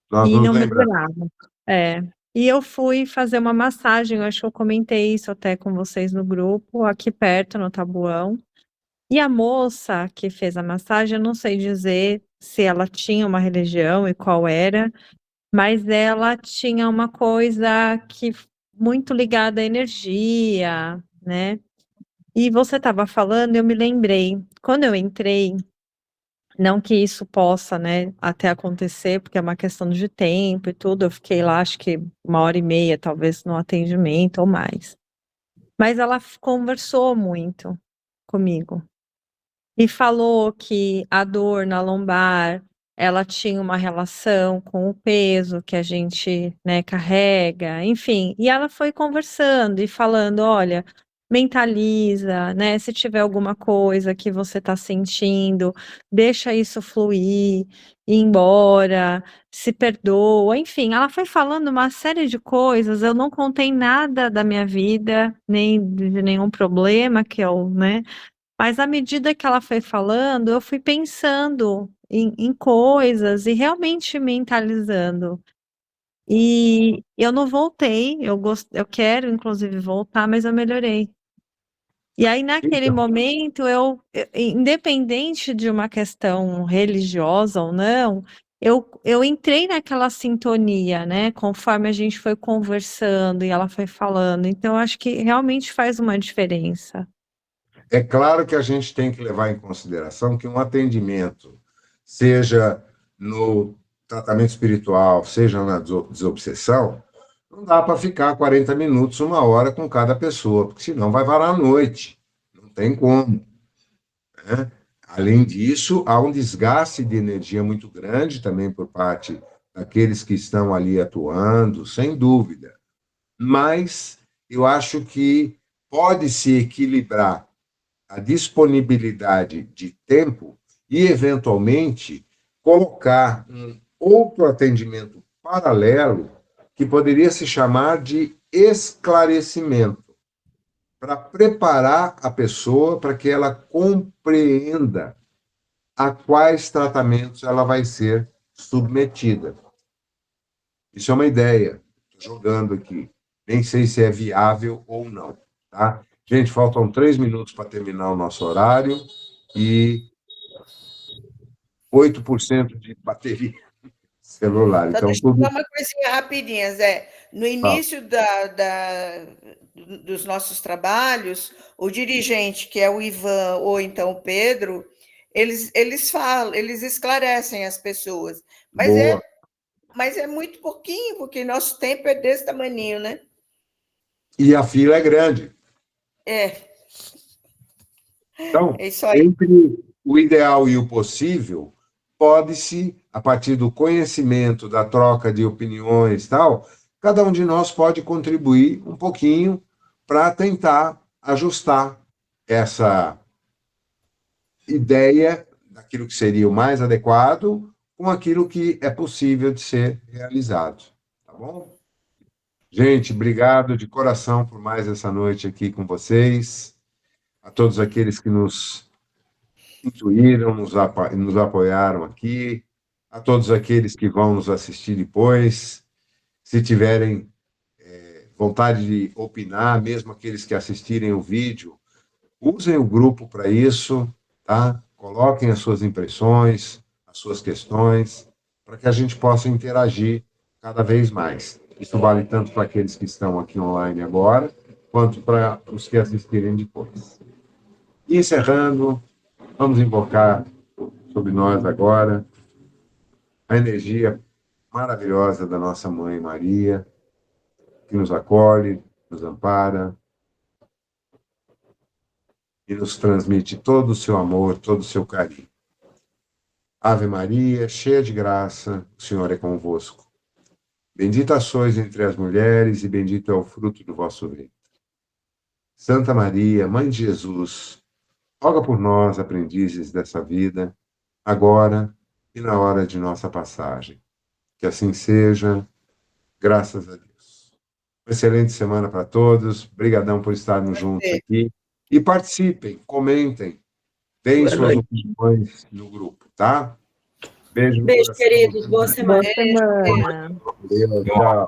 Nós e nos não lembramos. melhorava. É. E eu fui fazer uma massagem, eu acho que eu comentei isso até com vocês no grupo, aqui perto, no Tabuão. E a moça que fez a massagem, eu não sei dizer se ela tinha uma religião e qual era, mas ela tinha uma coisa que muito ligada à energia, né? E você estava falando, eu me lembrei, quando eu entrei, não que isso possa, né, até acontecer, porque é uma questão de tempo e tudo, eu fiquei lá acho que 1h30, talvez, no atendimento ou mais. Mas ela conversou muito comigo. E falou que a dor na lombar, ela tinha uma relação com o peso que a gente, né, carrega, enfim. E ela foi conversando e falando, olha, mentaliza, né, se tiver alguma coisa que você está sentindo, deixa isso fluir, ir embora, se perdoa, enfim. Ela foi falando uma série de coisas, eu não contei nada da minha vida, nem de nenhum problema que eu, né, Mas à medida que ela foi falando, eu fui pensando em coisas e realmente mentalizando. E eu não voltei, eu quero inclusive voltar, mas eu melhorei. E aí, naquele Então, momento, independente de uma questão religiosa ou não, eu entrei naquela sintonia, né? Conforme a gente foi conversando e ela foi falando. Então, eu acho que realmente faz uma diferença. é claro que a gente tem que levar em consideração que um atendimento, seja no tratamento espiritual, seja na desobsessão, não dá para ficar 40 minutos, 1 hora com cada pessoa, porque senão vai varar a noite. Não tem como, né? Além disso, há um desgaste de energia muito grande também por parte daqueles que estão ali atuando, sem dúvida. Mas eu acho que pode-se equilibrar a disponibilidade de tempo e, eventualmente, colocar um outro atendimento paralelo que poderia se chamar de esclarecimento, para preparar a pessoa para que ela compreenda a quais tratamentos ela vai ser submetida. Isso é uma ideia, estou jogando aqui. Nem sei se é viável ou não, tá? Gente, faltam 3 minutos para terminar o nosso horário e 8% de bateria celular. Então, Então, deixa eu tudo. falar uma coisinha rapidinha, Zé. No Fala. início dos nossos trabalhos, o dirigente, que é o Ivan ou então o Pedro, eles falam, eles esclarecem as pessoas. Boa. Mas é muito pouquinho, porque nosso tempo é desse tamaninho, né? E a fila é grande. É Então, isso aí. entre o ideal e o possível, pode-se, a partir do conhecimento, da troca de opiniões e tal, cada um de nós pode contribuir um pouquinho para tentar ajustar essa ideia daquilo que seria o mais adequado com aquilo que é possível de ser realizado. Tá bom? Gente, obrigado de coração por mais essa noite aqui com vocês. A todos aqueles que nos intuíram, nos apoiaram aqui, a todos aqueles que vão nos assistir depois. Se tiverem vontade de opinar, mesmo aqueles que assistirem o vídeo, usem o grupo para isso, tá? Coloquem as suas impressões, as suas questões, para que a gente possa interagir cada vez mais. Isso vale tanto para aqueles que estão aqui online agora, quanto para os que assistirem depois. E encerrando, vamos invocar sobre nós agora a energia maravilhosa da nossa Mãe Maria, que nos acolhe, nos ampara e nos transmite todo o seu amor, todo o seu carinho. Ave Maria, cheia de graça, o Senhor é convosco. Bendita sois entre as mulheres e bendito é o fruto do vosso ventre. Santa Maria, Mãe de Jesus, roga por nós, aprendizes dessa vida, agora e na hora de nossa passagem. Que assim seja, graças a Deus. Uma excelente semana para todos, brigadão por estarmos juntos aqui. E participem, comentem, deem suas opiniões no grupo, tá? Beijo no Beijo, coração. queridos. Boa semana. Boa semana. Valeu, tchau.